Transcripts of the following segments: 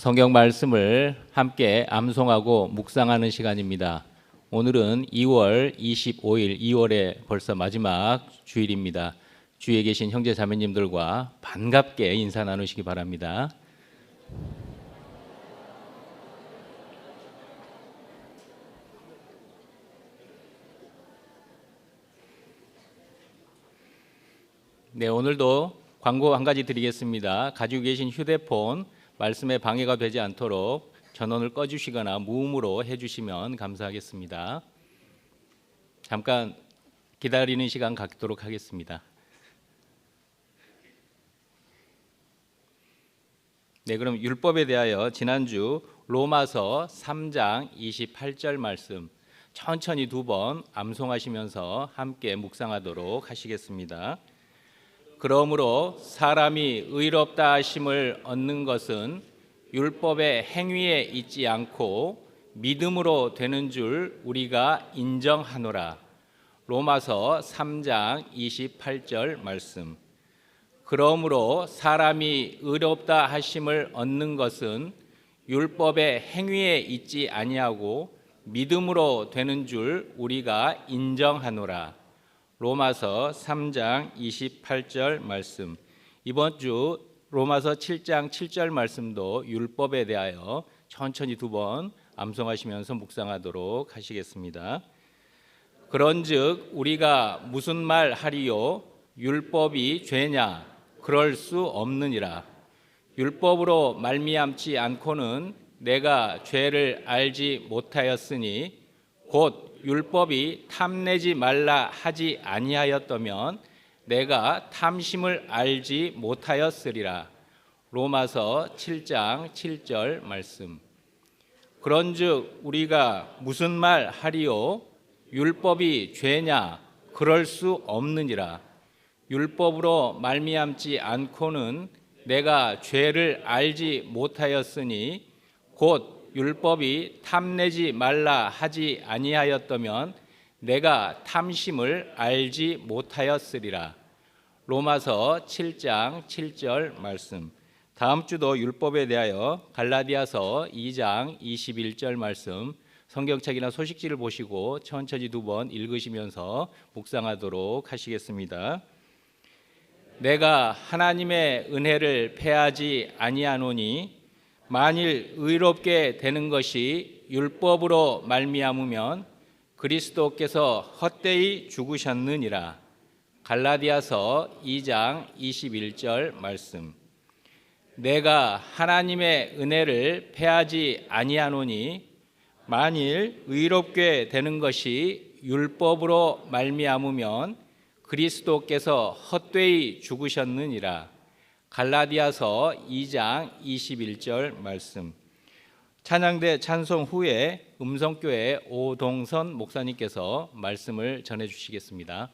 성경 말씀을 함께 암송하고 묵상하는 시간입니다. 오늘은 2월 25일, 2월의 벌써 마지막 주일입니다. 주위에 계신 형제 자매님들과 반갑게 인사 나누시기 바랍니다. 네, 오늘도 광고 한 가지 드리겠습니다. 가지고 계신 휴대폰 말씀에 방해가 되지 않도록 전원을 꺼주시거나 무음으로 해주시면 감사하겠습니다. 잠깐 기다리는 시간 갖도록 하겠습니다. 네, 그럼 율법에 대하여 지난주 로마서 3장 28절 말씀 천천히 두 번 암송하시면서 함께 묵상하도록 하시겠습니다. 그러므로 사람이 의롭다 하심을 얻는 것은 율법의 행위에 있지 않고 믿음으로 되는 줄 우리가 인정하노라. 로마서 3장 28절 말씀. 그러므로 사람이 의롭다 하심을 얻는 것은 율법의 행위에 있지 아니하고 믿음으로 되는 줄 우리가 인정하노라. 로마서 3장 28절 말씀. 이번 주 로마서 7장 7절 말씀도 율법에 대하여 천천히 두 번 암송하시면서 묵상하도록 하시겠습니다. 그런즉 우리가 무슨 말 하리요? 율법이 죄냐? 그럴 수 없느니라. 율법으로 말미암지 않고는 내가 죄를 알지 못하였으니 곧 율법이 탐내지 말라 하지 아니하였다면 내가 탐심을 알지 못하였으리라. 로마서 7장 7절 말씀. 그런즉 우리가 무슨 말 하리요? 율법이 죄냐? 그럴 수 없느니라. 율법으로 말미암지 않고는 내가 죄를 알지 못하였으니 곧 율법이 탐내지 말라 하지 아니하였다면 내가 탐심을 알지 못하였으리라. 로마서 7장 7절 말씀. 다음 주도 율법에 대하여 갈라디아서 2장 21절 말씀 성경책이나 소식지를 보시고 천천히 두 번 읽으시면서 묵상하도록 하시겠습니다. 내가 하나님의 은혜를 패하지 아니하노니 만일 의롭게 되는 것이 율법으로 말미암으면 그리스도께서 헛되이 죽으셨느니라. 갈라디아서 2장 21절 말씀. 내가 하나님의 은혜를 패하지 아니하노니 만일 의롭게 되는 것이 율법으로 말미암으면 그리스도께서 헛되이 죽으셨느니라. 갈라디아서 2장 21절 말씀. 찬양대 찬송 후에 음성교회 오동선 목사님께서 말씀을 전해 주시겠습니다.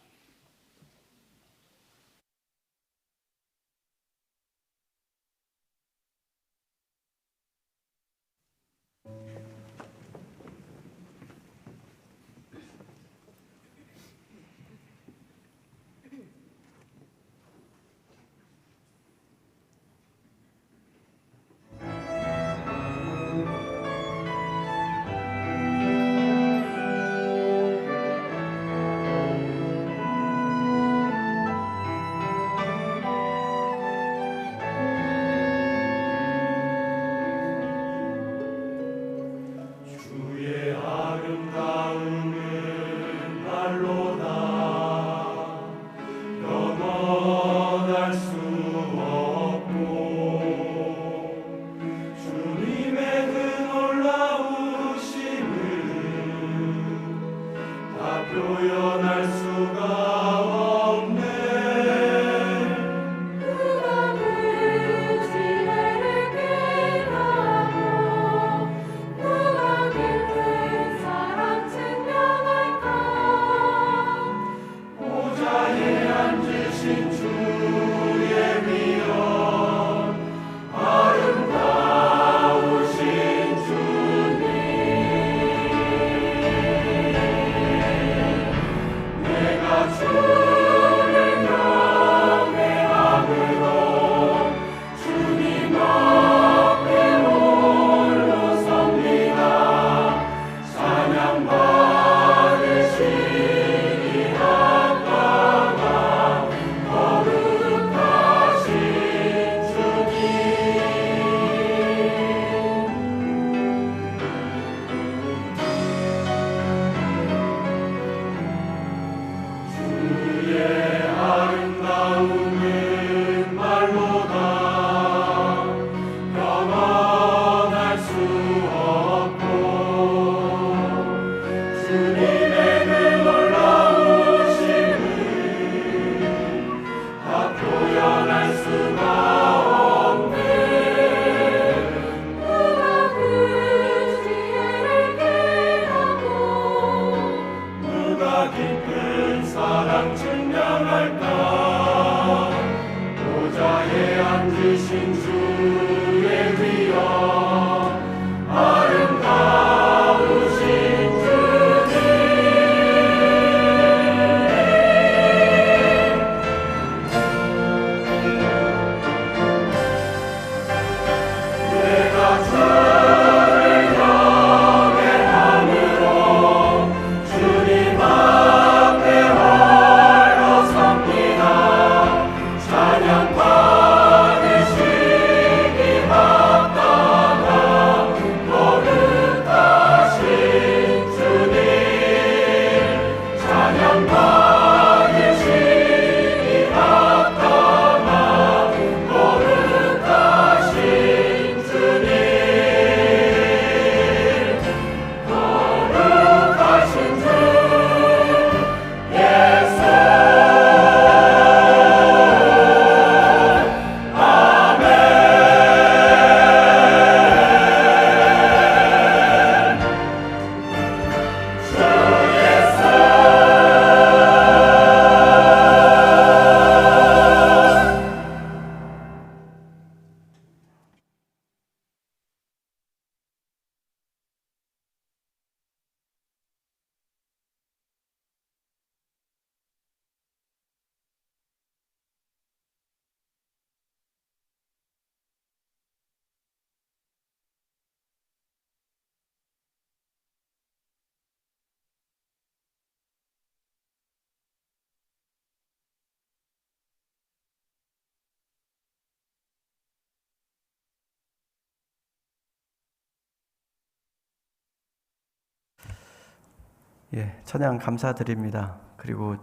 예, 찬양 감사드립니다. 그리고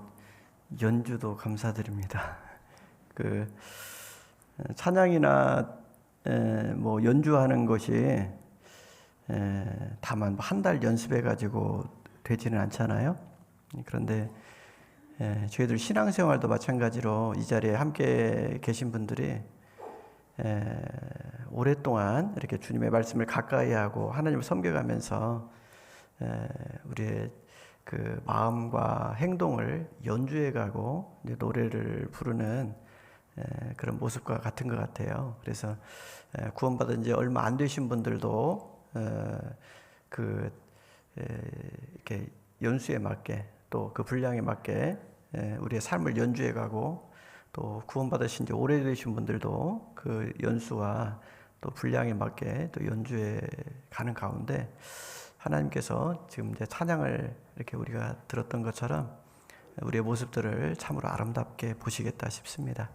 연주도 감사드립니다. 찬양이나 뭐 연주하는 것이 다만 한 달 연습해 가지고 되지는 않잖아요. 그런데 저희들 신앙생활도 마찬가지로 이 자리에 함께 계신 분들이 오랫동안 이렇게 주님의 말씀을 가까이 하고 하나님을 섬겨가면서 우리의 그 마음과 행동을 연주해가고 노래를 부르는 그런 모습과 같은 것 같아요. 그래서 구원받은 지 얼마 안 되신 분들도 이렇게 연수에 맞게 또 그 분량에 맞게 우리의 삶을 연주해가고, 또 구원받으신 지 오래되신 분들도 그 연수와 또 분량에 맞게 또 연주해 가는 가운데 하나님께서 지금 이제 찬양을 이렇게 우리가 들었던 것처럼 우리의 모습들을 참으로 아름답게 보시겠다 싶습니다.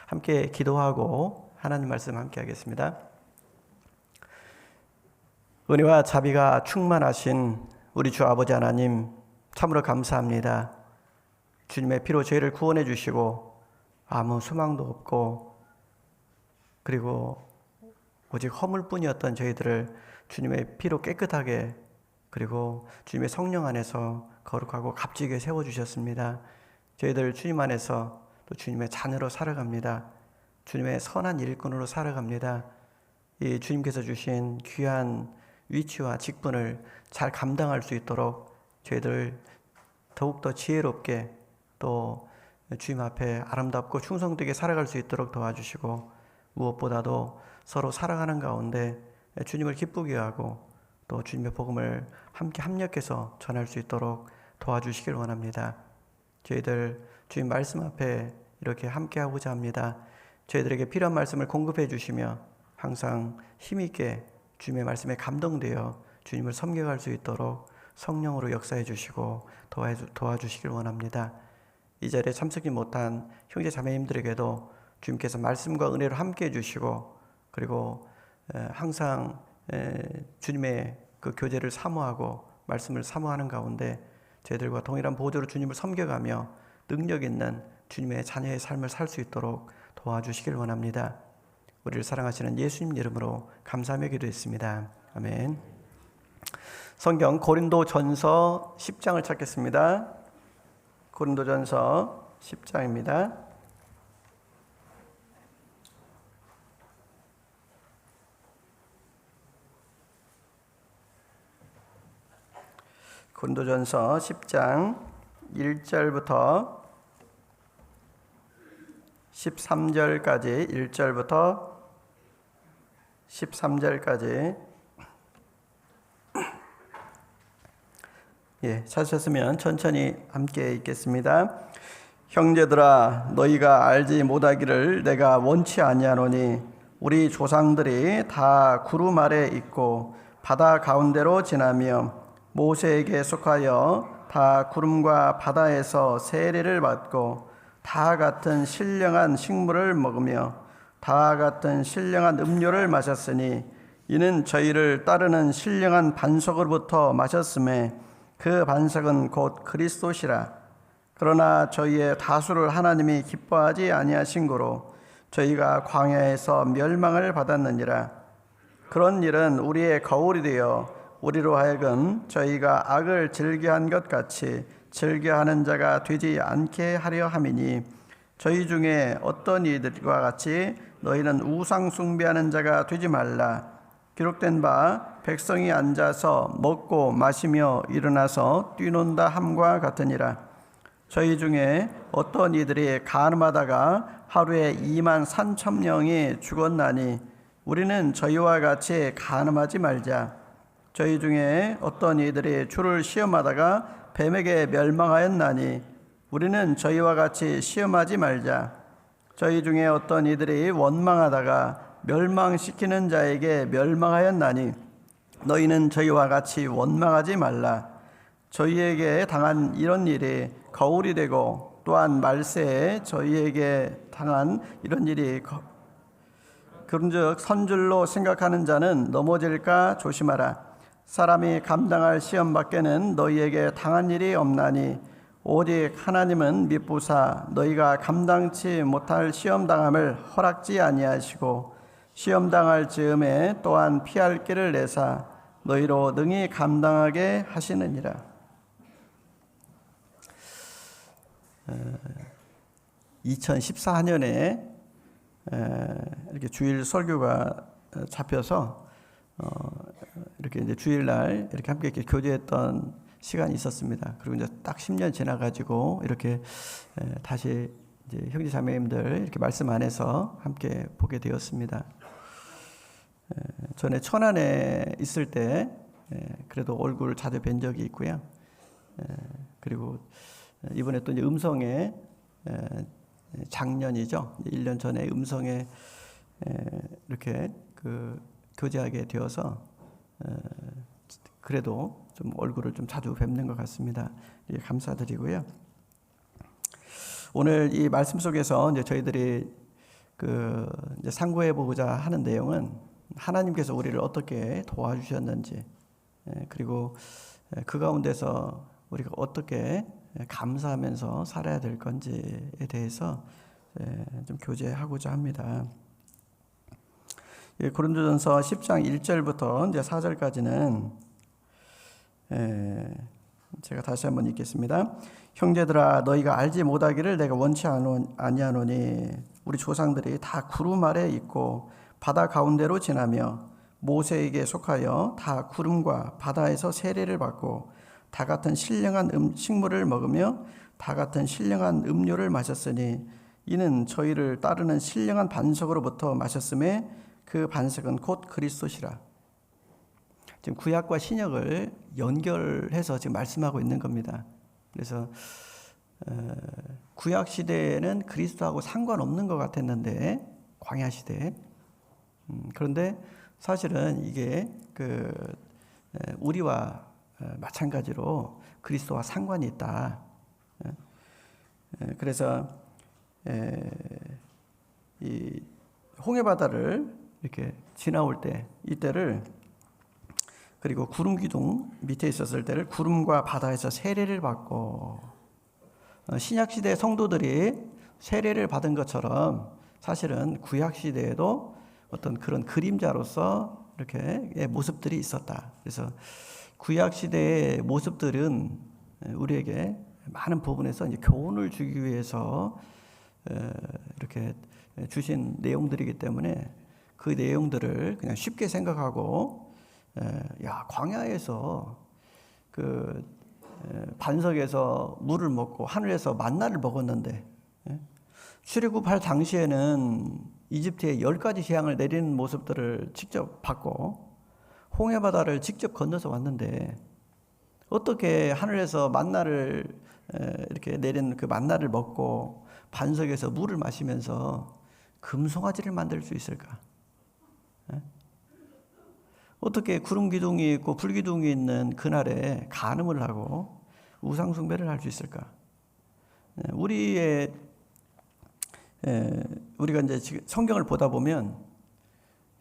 함께 기도하고 하나님 말씀 함께 하겠습니다. 은혜와 자비가 충만하신 우리 주 아버지 하나님, 참으로 감사합니다. 주님의 피로 저희를 구원해 주시고 아무 소망도 없고 그리고 오직 허물뿐이었던 저희들을 주님의 피로 깨끗하게, 그리고 주님의 성령 안에서 거룩하고 값지게 세워주셨습니다. 저희들 주님 안에서 또 주님의 자녀로 살아갑니다. 주님의 선한 일꾼으로 살아갑니다. 이 주님께서 주신 귀한 위치와 직분을 잘 감당할 수 있도록 저희들 더욱더 지혜롭게 또 주님 앞에 아름답고 충성되게 살아갈 수 있도록 도와주시고, 무엇보다도 서로 살아가는 가운데 주님을 기쁘게 하고 또 주님의 복음을 함께 협력해서 전할 수 있도록 도와주시길 원합니다. 저희들 주님 말씀 앞에 이렇게 함께하고자 합니다. 저희들에게 필요한 말씀을 공급해 주시며 항상 힘있게 주님의 말씀에 감동되어 주님을 섬겨갈 수 있도록 성령으로 역사해 주시고 도와주시길 원합니다. 이 자리에 참석이 못한 형제 자매님들에게도 주님께서 말씀과 은혜로 함께해 주시고, 그리고 항상 주님의 그 교제를 사모하고 말씀을 사모하는 가운데 저희들과 동일한 보조로 주님을 섬겨가며 능력 있는 주님의 자녀의 삶을 살 수 있도록 도와주시길 원합니다. 우리를 사랑하시는 예수님 이름으로 감사하며 기도했습니다. 아멘. 성경 고린도전서 10장을 찾겠습니다. 고린도전서 10장입니다. 고린도전서 10장 1절부터 13절까지 1절부터 13절까지 찾으셨으면 천천히 함께 읽겠습니다. 형제들아 너희가 알지 못하기를 내가 원치 아니하노니 우리 조상들이 다 구름 아래 있고 바다 가운데로 지나며 모세에게 속하여 다 구름과 바다에서 세례를 받고 다 같은 신령한 식물을 먹으며 다 같은 신령한 음료를 마셨으니 이는 저희를 따르는 신령한 반석으로부터 마셨음에 그 반석은 곧 그리스도시라. 그러나 저희의 다수를 하나님이 기뻐하지 아니하신 고로 저희가 광야에서 멸망을 받았느니라. 그런 일은 우리의 거울이 되어 우리로 하여금 저희가 악을 즐겨한 것 같이 즐겨하는 자가 되지 않게 하려 함이니 저희 중에 어떤 이들과 같이 너희는 우상 숭배하는 자가 되지 말라. 기록된 바 백성이 앉아서 먹고 마시며 일어나서 뛰논다 함과 같으니라. 저희 중에 어떤 이들이 간음하다가 하루에 23,000명이 죽었나니 우리는 저희와 같이 간음하지 말자. 저희 중에 어떤 이들이 주를 시험하다가 뱀에게 멸망하였나니 우리는 저희와 같이 시험하지 말자. 저희 중에 어떤 이들이 원망하다가 멸망시키는 자에게 멸망하였나니 너희는 저희와 같이 원망하지 말라. 저희에게 당한 이런 일이 거울이 되고 또한 말세에 저희에게 당한 이런 일이 그런즉 선줄로 생각하는 자는 넘어질까 조심하라. 사람이 감당할 시험 밖에는 너희에게 당한 일이 없나니 오직 하나님은 미쁘사 너희가 감당치 못할 시험 당함을 허락지 아니하시고 시험 당할 즈음에 또한 피할 길을 내사 너희로 능히 감당하게 하시느니라. 2014년에 이렇게 주일 설교가 잡혀서 이렇게 이제 주일날 이렇게 함께 이렇게 교제했던 시간이 있었습니다. 그리고 이제 딱 10년 지나가지고 이렇게 다시 이제 형제 자매님들 이렇게 말씀 안에서 함께 보게 되었습니다. 전에 천안에 있을 때 그래도 얼굴 자주 뵌 적이 있고요. 그리고 이번에 또 이제 음성에 작년이죠. 1년 전에 음성에 이렇게 교제하게 되어서 그래도 좀 얼굴을 좀 자주 뵙는 것 같습니다. 감사드리고요. 오늘 이 말씀 속에서 이제 저희들이 이제 상고해 보고자 하는 내용은 하나님께서 우리를 어떻게 도와주셨는지, 그리고 그 가운데서 우리가 어떻게 감사하면서 살아야 될 건지에 대해서 좀 교제하고자 합니다. 고린도전서 10장 1절부터 이제 4절까지는 제가 다시 한번 읽겠습니다. 형제들아 너희가 알지 못하기를 내가 원치 아니하노니 우리 조상들이 다 구름 아래 있고 바다 가운데로 지나며 모세에게 속하여 다 구름과 바다에서 세례를 받고 다 같은 신령한 식물을 먹으며 다 같은 신령한 음료를 마셨으니 이는 저희를 따르는 신령한 반석으로부터 마셨음에 그 반석은 곧 그리스도시라. 지금 구약과 신약을 연결해서 지금 말씀하고 있는 겁니다. 그래서 구약 시대에는 그리스도하고 상관없는 것 같았는데 광야 시대. 그런데 사실은 이게 우리와 마찬가지로 그리스도와 상관이 있다. 그래서 이 홍해 바다를 이렇게 지나올 때 이때를 그리고 구름 기둥 밑에 있었을 때를 구름과 바다에서 세례를 받고 신약 시대 성도들이 세례를 받은 것처럼 사실은 구약 시대에도 어떤 그런 그림자로서 이렇게 모습들이 있었다. 그래서 구약 시대의 모습들은 우리에게 많은 부분에서 이제 교훈을 주기 위해서 이렇게 주신 내용들이기 때문에 그 내용들을 그냥 쉽게 생각하고 광야에서 반석에서 물을 먹고 하늘에서 만나를 먹었는데 출애굽할 당시에는 이집트에 10가지 재앙을 내리는 모습들을 직접 봤고 홍해바다를 직접 건너서 왔는데 어떻게 하늘에서 만나를 이렇게 내린 그 만나를 먹고 반석에서 물을 마시면서 금송아지를 만들 수 있을까? 어떻게 구름 기둥이 있고 불 기둥이 있는 그날에 간음을 하고 우상 숭배를 할 수 있을까? 우리가 이제 지금 성경을 보다 보면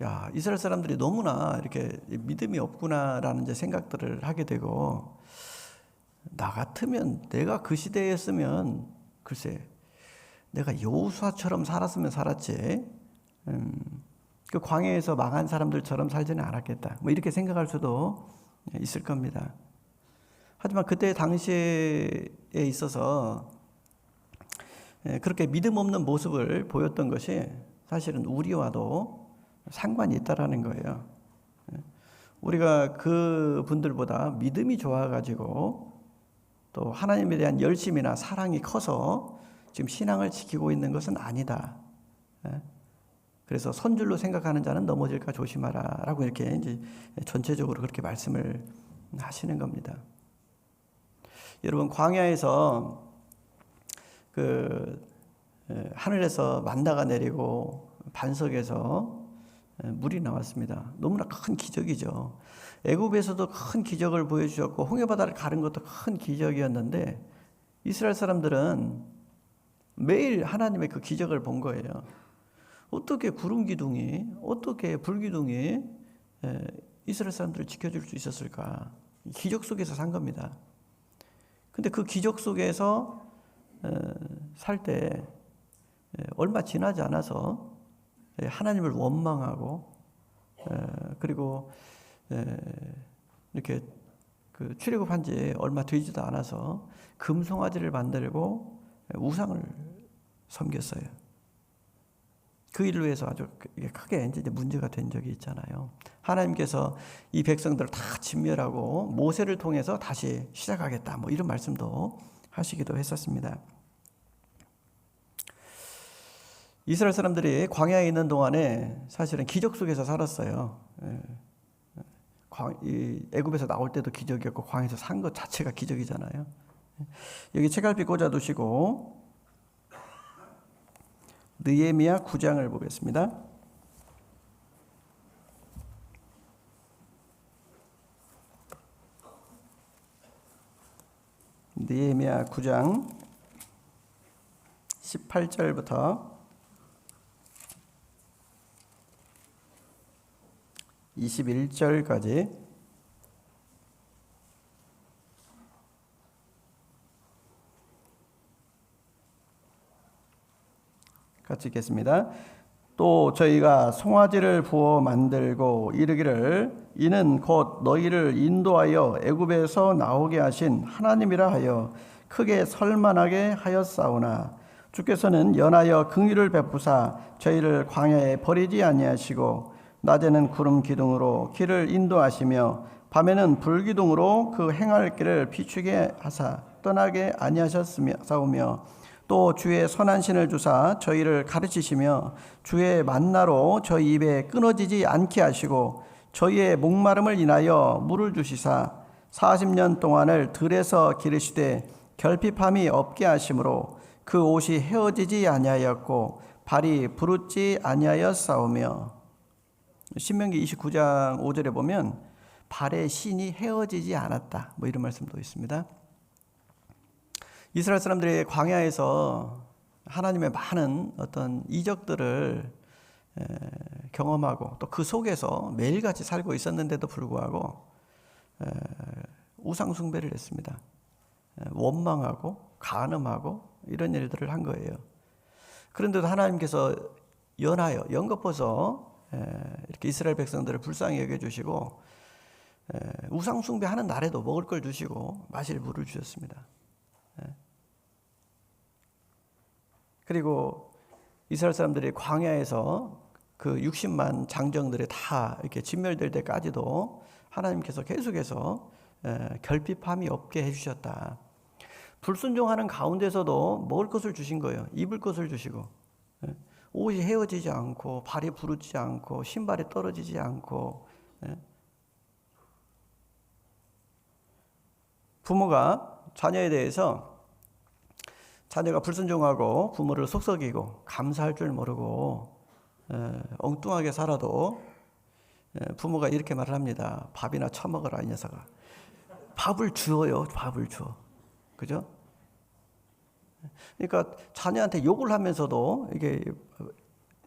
야, 이스라엘 사람들이 너무나 이렇게 믿음이 없구나라는 이제 생각들을 하게 되고 나 같으면 내가 그 시대였으면 글쎄 내가 여호수아처럼 살았으면 살았지 그 광야에서 망한 사람들처럼 살지는 않았겠다 뭐 이렇게 생각할 수도 있을 겁니다. 하지만 그때 당시에 있어서 그렇게 믿음 없는 모습을 보였던 것이 사실은 우리와도 상관이 있다라는 거예요. 우리가 그 분들보다 믿음이 좋아가지고 또 하나님에 대한 열심이나 사랑이 커서 지금 신앙을 지키고 있는 것은 아니다. 그래서 선줄로 생각하는 자는 넘어질까 조심하라라고 이렇게 이제 전체적으로 그렇게 말씀을 하시는 겁니다. 여러분 광야에서 하늘에서 만나가 내리고 반석에서 물이 나왔습니다. 너무나 큰 기적이죠. 애굽에서도 큰 기적을 보여주셨고 홍해바다를 가른 것도 큰 기적이었는데 이스라엘 사람들은 매일 하나님의 그 기적을 본 거예요. 어떻게 구름 기둥이 어떻게 불 기둥이 이스라엘 사람들을 지켜줄 수 있었을까? 기적 속에서 산 겁니다. 근데 그 기적 속에서 살 때 얼마 지나지 않아서 하나님을 원망하고 그리고 이렇게 그 출애굽한 지 얼마 되지도 않아서 금송아지를 만들고 우상을 섬겼어요. 그 일로 해서 아주 크게 이제 문제가 된 적이 있잖아요. 하나님께서 이 백성들을 다 진멸하고 모세를 통해서 다시 시작하겠다 뭐 이런 말씀도 하시기도 했었습니다. 이스라엘 사람들이 광야에 있는 동안에 사실은 기적 속에서 살았어요. 애굽에서 나올 때도 기적이었고 광야에서 산 것 자체가 기적이잖아요. 여기 책갈피 꽂아 두시고 느헤미야 9장을 보겠습니다. 느헤미야 9장 18절부터 21절까지 같이 읽겠습니다. 또 저희가 송아지를 부어 만들고 이르기를 이는 곧 너희를 인도하여 애굽에서 나오게 하신 하나님이라 하여 크게 설만하게 하였사오나 주께서는 연하여 긍휼을 베푸사 저희를 광야에 버리지 아니하시고 낮에는 구름 기둥으로 길을 인도하시며 밤에는 불 기둥으로 그 행할 길을 비추게 하사 떠나게 아니하셨사오며 또 주의 선한 신을 주사 저희를 가르치시며 주의 만나로 저희 입에 끊어지지 않게 하시고 저희의 목마름을 인하여 물을 주시사 40년 동안을 들에서 기르시되 결핍함이 없게 하심으로 그 옷이 헤어지지 아니하였고 발이 부르지 아니하였사오며 신명기 29장 5절에 보면 발의 신이 헤어지지 않았다 뭐 이런 말씀도 있습니다. 이스라엘 사람들이 광야에서 하나님의 많은 어떤 이적들을 경험하고 또 그 속에서 매일같이 살고 있었는데도 불구하고 우상 숭배를 했습니다. 원망하고 간음하고 이런 일들을 한 거예요. 그런데도 하나님께서 연하여 연거푸서 이렇게 이스라엘 백성들을 불쌍히 여겨주시고 우상 숭배하는 날에도 먹을 걸 주시고 마실 물을 주셨습니다. 그리고 이스라엘 사람들이 광야에서 그 60만 장정들이 다 이렇게 진멸될 때까지도 하나님께서 계속해서 결핍함이 없게 해주셨다. 불순종하는 가운데서도 먹을 것을 주신 거예요. 입을 것을 주시고 옷이 헤어지지 않고 발이 부르지 않고 신발이 떨어지지 않고 부모가 자녀에 대해서 자녀가 불순종하고 부모를 속썩이고 감사할 줄 모르고 엉뚱하게 살아도 부모가 이렇게 말을 합니다. 밥이나 처먹어라 이 녀석아. 밥을 주어요. 밥을 줘. 그죠? 그러니까 자녀한테 욕을 하면서도 이게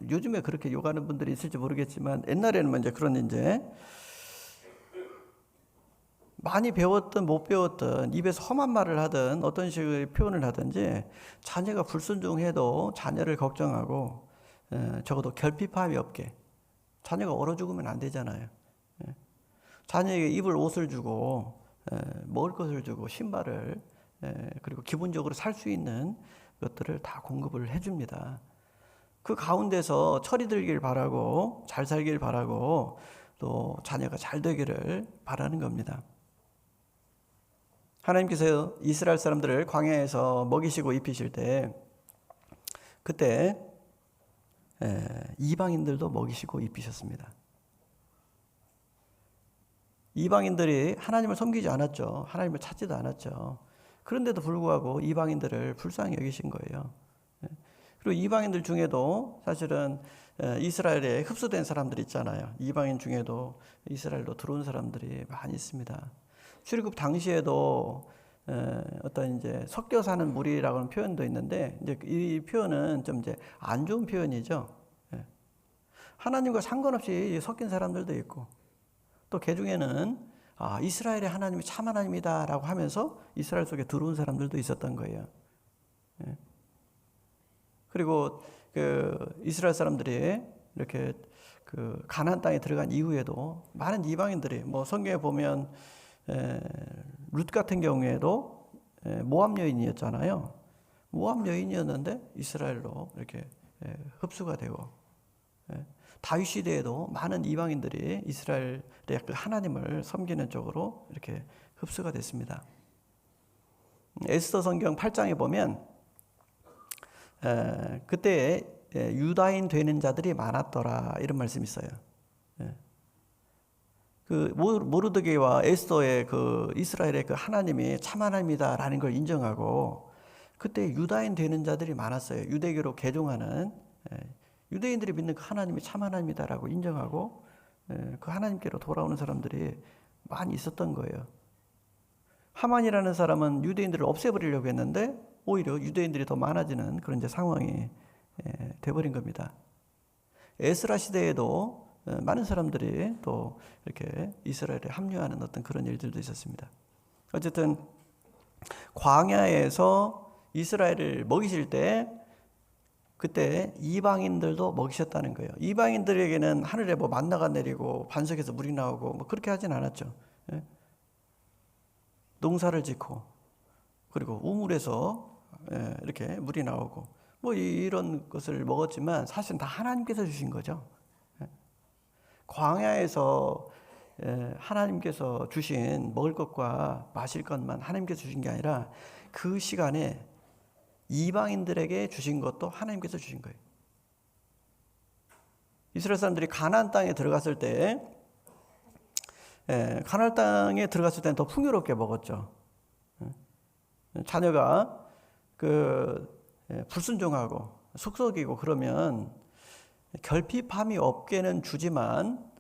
요즘에 그렇게 욕하는 분들이 있을지 모르겠지만 옛날에는 이제 그런 이제 많이 배웠든 못 배웠든 입에서 험한 말을 하든 어떤 식의 표현을 하든지 자녀가 불순종해도 자녀를 걱정하고 적어도 결핍함이 없게 자녀가 얼어 죽으면 안 되잖아요. 자녀에게 입을 옷을 주고 먹을 것을 주고 신발을 그리고 기본적으로 살 수 있는 것들을 다 공급을 해줍니다. 그 가운데서 철이 들길 바라고 잘 살길 바라고 또 자녀가 잘 되기를 바라는 겁니다. 하나님께서 이스라엘 사람들을 광야에서 먹이시고 입히실 때 그때 이방인들도 먹이시고 입히셨습니다. 이방인들이 하나님을 섬기지 않았죠. 하나님을 찾지도 않았죠. 그런데도 불구하고 이방인들을 불쌍히 여기신 거예요. 그리고 이방인들 중에도 사실은 이스라엘에 흡수된 사람들이 있잖아요. 이방인 중에도 이스라엘로 들어온 사람들이 많이 있습니다. 출애굽 당시에도 어떤 이제 섞여 사는 무리라고 하는 표현도 있는데 이제 이 표현은 좀 이제 안 좋은 표현이죠. 하나님과 상관없이 섞인 사람들도 있고 또 그 중에는 이스라엘의 하나님이 참 하나님이다라고 하면서 이스라엘 속에 들어온 사람들도 있었던 거예요. 그리고 그 이스라엘 사람들이 이렇게 그 가나안 땅에 들어간 이후에도 많은 이방인들이 뭐 성경에 보면 룻 같은 경우에도 모압 여인이었잖아요. 모압 여인이었는데 이스라엘로 이렇게 흡수가 되고 다윗 시대에도 많은 이방인들이 이스라엘의 그 하나님을 섬기는 쪽으로 이렇게 흡수가 됐습니다. 에스더 성경 8장에 보면 그때 유다인 되는 자들이 많았더라 이런 말씀이 있어요. 그 모르드게와 에스더의 그 이스라엘의 그 하나님이 참 하나님이다라는 걸 인정하고 그때 유다인 되는 자들이 많았어요. 유대교로 개종하는 유대인들이 믿는 그 하나님이 참 하나님이다라고 인정하고 그 하나님께로 돌아오는 사람들이 많이 있었던 거예요. 하만이라는 사람은 유대인들을 없애버리려고 했는데 오히려 유대인들이 더 많아지는 그런 이제 상황이 돼버린 겁니다. 에스라 시대에도 많은 사람들이 또 이렇게 이스라엘에 합류하는 어떤 그런 일들도 있었습니다. 어쨌든 광야에서 이스라엘을 먹이실 때 그때 이방인들도 먹이셨다는 거예요. 이방인들에게는 하늘에 뭐 만나가 내리고 반석에서 물이 나오고 뭐 그렇게 하진 않았죠. 농사를 짓고 그리고 우물에서 이렇게 물이 나오고 뭐 이런 것을 먹었지만 사실은 다 하나님께서 주신 거죠. 광야에서 하나님께서 주신 먹을 것과 마실 것만 하나님께서 주신 게 아니라 그 시간에 이방인들에게 주신 것도 하나님께서 주신 거예요. 이스라엘 사람들이 가나안 땅에 들어갔을 때 가나안 땅에 들어갔을 때는 더 풍요롭게 먹었죠. 자녀가 그 불순종하고 속썩이고 그러면 결핍함이 없게는 주지만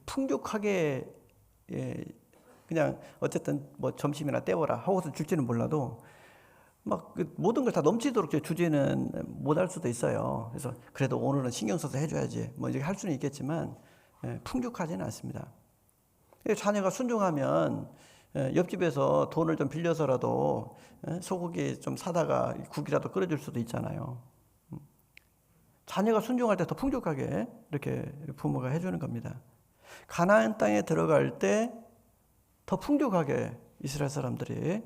풍족하게 그냥 어쨌든 뭐 점심이나 때워라 하고서 줄지는 몰라도 막 그 모든 걸 다 넘치도록 주지는 못할 수도 있어요. 그래서 그래도 오늘은 신경 써서 해줘야지 뭐 이렇게 할 수는 있겠지만 풍족하지는 않습니다. 자녀가 순종하면 옆집에서 돈을 좀 빌려서라도 소고기 좀 사다가 국이라도 끓여줄 수도 있잖아요. 자녀가 순종할 때 더 풍족하게 이렇게 부모가 해주는 겁니다. 가나안 땅에 들어갈 때 더 풍족하게 이스라엘 사람들이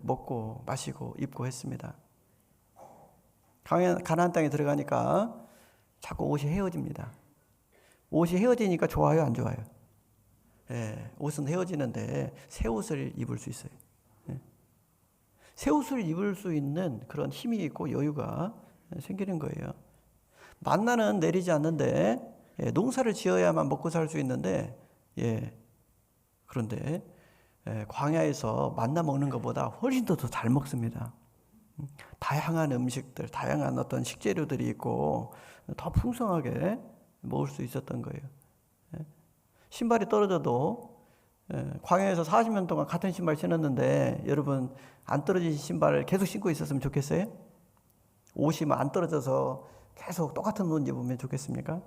먹고 마시고 입고 했습니다. 가나안 땅에 들어가니까 자꾸 옷이 헤어집니다. 옷이 헤어지니까 좋아요, 안 좋아요? 옷은 헤어지는데 새 옷을 입을 수 있어요. 새 옷을 입을 수 있는 그런 힘이 있고 여유가 생기는 거예요. 만나는 내리지 않는데 농사를 지어야만 먹고 살 수 있는데 그런데 광야에서 만나 먹는 것보다 훨씬 더 잘 먹습니다. 다양한 음식들, 다양한 어떤 식재료들이 있고 더 풍성하게 먹을 수 있었던 거예요. 신발이 떨어져도 광야에서 40년 동안 같은 신발 신었는데 여러분 안 떨어진 신발을 계속 신고 있었으면 좋겠어요? 옷이 안 떨어져서 계속 똑같은 옷 입으면 좋겠습니까?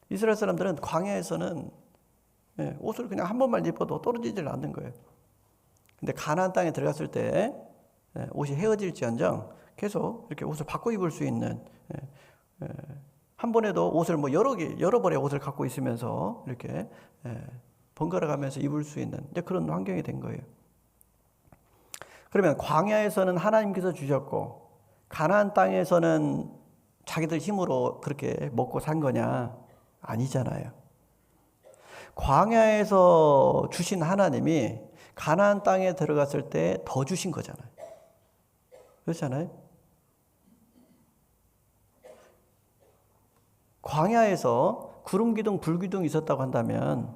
이스라엘 사람들은 광야에서는 옷을 그냥 한 번만 입어도 떨어지질 않는 거예요. 근데 가나안 땅에 들어갔을 때 옷이 헤어질지언정 계속 이렇게 옷을 바꿔 입을 수 있는 한 번에도 옷을 뭐 여러 벌의 옷을 갖고 있으면서 이렇게 번갈아 가면서 입을 수 있는 그런 환경이 된 거예요. 그러면 광야에서는 하나님께서 주셨고 가나안 땅에서는 자기들 힘으로 그렇게 먹고 산 거냐? 아니잖아요. 광야에서 주신 하나님이 가나안 땅에 들어갔을 때 더 주신 거잖아요. 그렇잖아요. 광야에서 구름 기둥, 불 기둥이 있었다고 한다면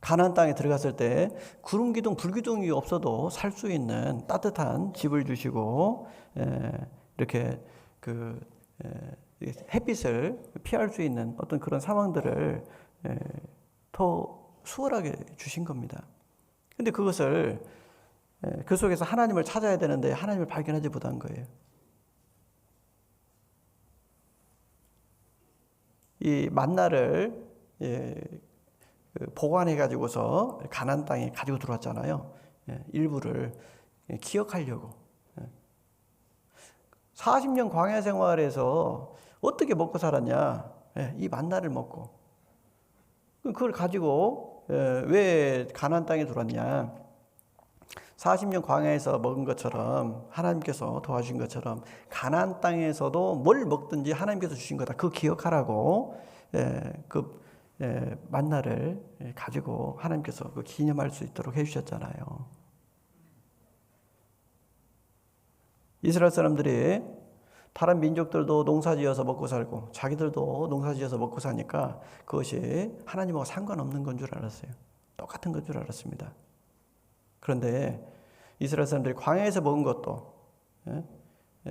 가나안 땅에 들어갔을 때 구름 기둥, 불 기둥이 없어도 살 수 있는 따뜻한 집을 주시고 이렇게 햇빛을 피할 수 있는 어떤 그런 상황들을 더 수월하게 주신 겁니다. 근데 그것을 그 속에서 하나님을 찾아야 되는데 하나님을 발견하지 못한 거예요. 이 만나를 보관해 가지고서 가나안 땅에 가지고 들어왔잖아요. 일부를 기억하려고. 40년 광야 생활에서 어떻게 먹고 살았냐? 이 만나를 먹고. 그걸 가지고 왜 가나안 땅에 들어왔냐? 40년 광야에서 먹은 것처럼 하나님께서 도와주신 것처럼 가나안 땅에서도 뭘 먹든지 하나님께서 주신 거다. 그거 기억하라고 만나를 가지고 하나님께서 그 기념할 수 있도록 해주셨잖아요. 이스라엘 사람들이 다른 민족들도 농사지어서 먹고 살고 자기들도 농사지어서 먹고 사니까 그것이 하나님하고 상관없는 건 줄 알았어요. 똑같은 건 줄 알았습니다. 그런데 이스라엘 사람들이 광야에서 먹은 것도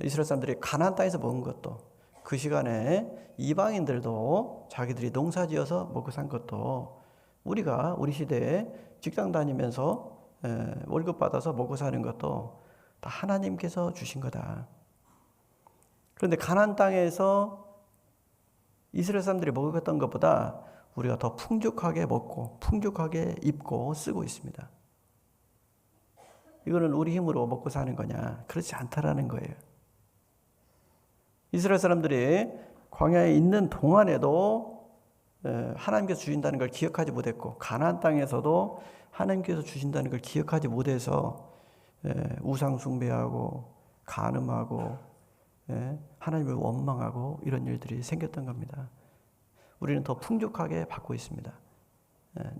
이스라엘 사람들이 가나안 땅에서 먹은 것도 그 시간에 이방인들도 자기들이 농사지어서 먹고 산 것도 우리가 우리 시대에 직장 다니면서 월급 받아서 먹고 사는 것도 다 하나님께서 주신 거다. 그런데 가나안 땅에서 이스라엘 사람들이 먹었던 것보다 우리가 더 풍족하게 먹고 풍족하게 입고 쓰고 있습니다. 이거는 우리 힘으로 먹고 사는 거냐? 그렇지 않다라는 거예요. 이스라엘 사람들이 광야에 있는 동안에도 하나님께서 주신다는 걸 기억하지 못했고 가나안 땅에서도 하나님께서 주신다는 걸 기억하지 못해서 우상 숭배하고 간음하고 하나님을 원망하고 이런 일들이 생겼던 겁니다. 우리는 더 풍족하게 받고 있습니다.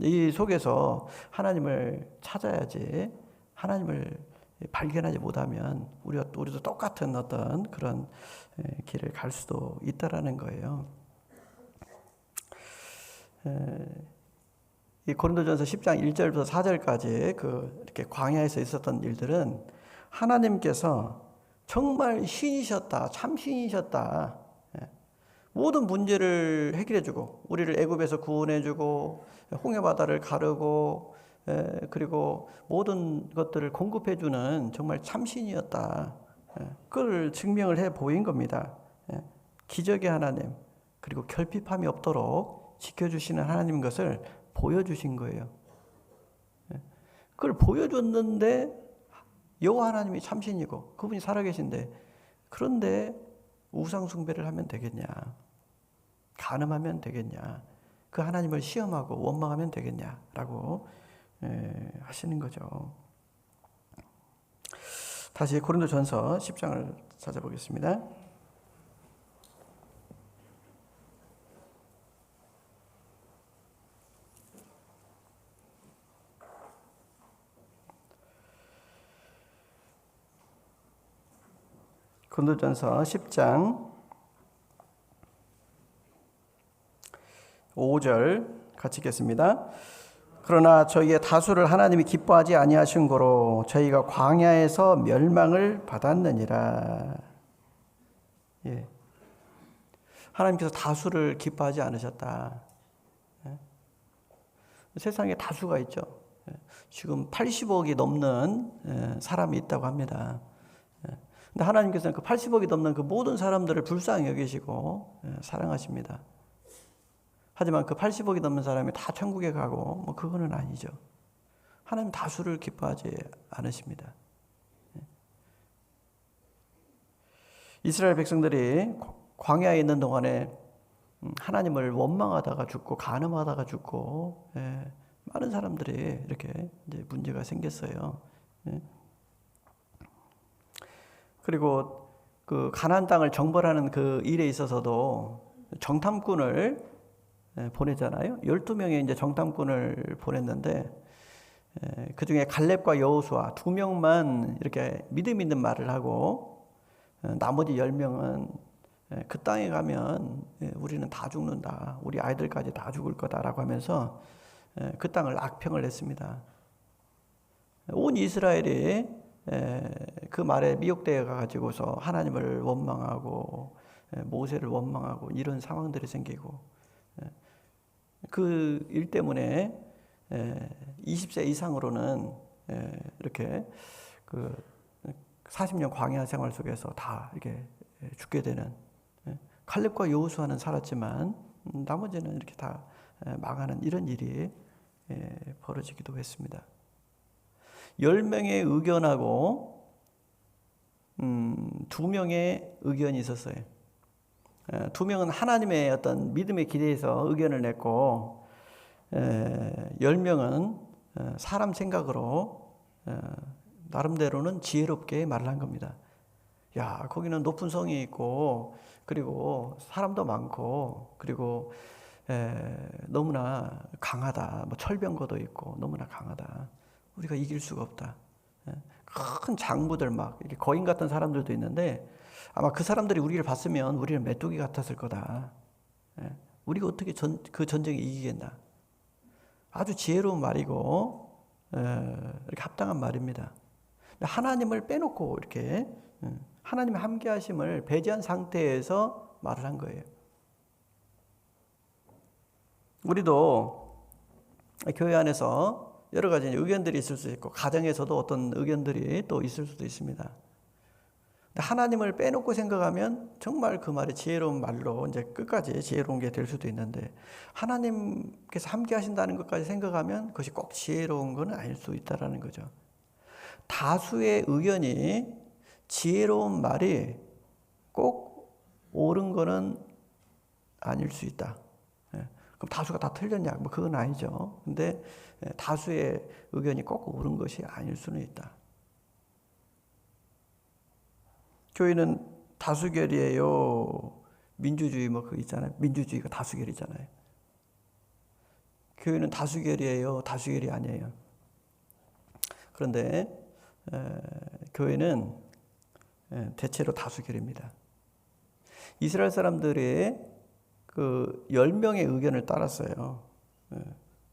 이 속에서 하나님을 찾아야지 하나님을 발견하지 못하면 우리도 똑같은 어떤 그런 길을 갈 수도 있다라는 거예요. 이 고린도전서 10장 1절부터 4절까지 이렇게 광야에서 있었던 일들은 하나님께서 정말 신이셨다, 참 신이셨다. 모든 문제를 해결해주고 우리를 애굽에서 구원해주고 홍해 바다를 가르고 그리고 모든 것들을 공급해주는 정말 참신이었다. 그걸 증명을 해 보인 겁니다. 기적의 하나님 그리고 결핍함이 없도록 지켜주시는 하나님 것을 보여주신 거예요. 그걸 보여줬는데 여호와 하나님이 참신이고 그분이 살아계신데 그런데 우상 숭배를 하면 되겠냐? 간음하면 되겠냐? 그 하나님을 시험하고 원망하면 되겠냐라고 하시는 거죠. 다시 고린도전서 10장을 찾아보겠습니다. 고린도전서 10장 5절 같이 읽겠습니다. 그러나 저희의 다수를 하나님이 기뻐하지 아니하신 거로 저희가 광야에서 멸망을 받았느니라. 예. 하나님께서 다수를 기뻐하지 않으셨다. 예. 세상에 다수가 있죠. 예. 지금 80억이 넘는 사람이 있다고 합니다. 예. 근데 하나님께서는 그 80억이 넘는 그 모든 사람들을 불쌍히 여기시고 사랑하십니다. 하지만 그 80억이 넘는 사람이 다 천국에 가고 뭐 그거는 아니죠. 하나님 다수를 기뻐하지 않으십니다. 이스라엘 백성들이 광야에 있는 동안에 하나님을 원망하다가 죽고 간음하다가 죽고 많은 사람들이 이렇게 이제 문제가 생겼어요. 그리고 그 가나안 땅을 정벌하는 그 일에 있어서도 정탐꾼을 보내잖아요. 12명의 이제 정탐꾼을 보냈는데 그 중에 갈렙과 여호수아 2명만 이렇게 믿음 있는 말을 하고 나머지 10명은 그 땅에 가면 우리는 다 죽는다. 우리 아이들까지 다 죽을 거다라고 하면서 그 땅을 악평을 했습니다. 온 이스라엘이 그 말에 미혹되어 가지고서 하나님을 원망하고 모세를 원망하고 이런 상황들이 생기고 그 일 때문에 20세 이상으로는 이렇게 그 40년 광야 생활 속에서 다 이렇게 죽게 되는, 칼렙과 여호수아는 살았지만 나머지는 이렇게 다 망하는 이런 일이 벌어지기도 했습니다. 10명의 의견하고 2명의 의견이 있었어요. 2명은 하나님의 어떤 믿음에 기대해서 의견을 냈고 10명은 사람 생각으로 나름대로는 지혜롭게 말을 한 겁니다. 야, 거기는 높은 성이 있고 그리고 사람도 많고 그리고 너무나 강하다. 뭐 철병거도 있고 너무나 강하다. 우리가 이길 수가 없다. 큰 장부들 막 이렇게 거인 같은 사람들도 있는데 아마 그 사람들이 우리를 봤으면 우리는 메뚜기 같았을 거다. 우리가 어떻게 그 전쟁에 이기겠나. 아주 지혜로운 말이고 이렇게 합당한 말입니다. 하나님을 빼놓고 이렇게 하나님의 함께하심을 배제한 상태에서 말을 한 거예요. 우리도 교회 안에서 여러 가지 의견들이 있을 수 있고 가정에서도 어떤 의견들이 또 있을 수도 있습니다. 하나님을 빼놓고 생각하면 정말 그 말이 지혜로운 말로 이제 끝까지 지혜로운 게 될 수도 있는데 하나님께서 함께 하신다는 것까지 생각하면 그것이 꼭 지혜로운 건 아닐 수 있다라는 거죠. 다수의 의견이 지혜로운 말이 꼭 옳은 거는 아닐 수 있다. 그럼 다수가 다 틀렸냐? 뭐 그건 아니죠. 근데 다수의 의견이 꼭 옳은 것이 아닐 수는 있다. 교회는 다수결이에요. 민주주의 뭐 그거 있잖아요. 민주주의가 다수결이잖아요. 교회는 다수결이에요. 다수결이 아니에요. 그런데 교회는 대체로 다수결입니다. 이스라엘 사람들의 그 10명의 의견을 따랐어요.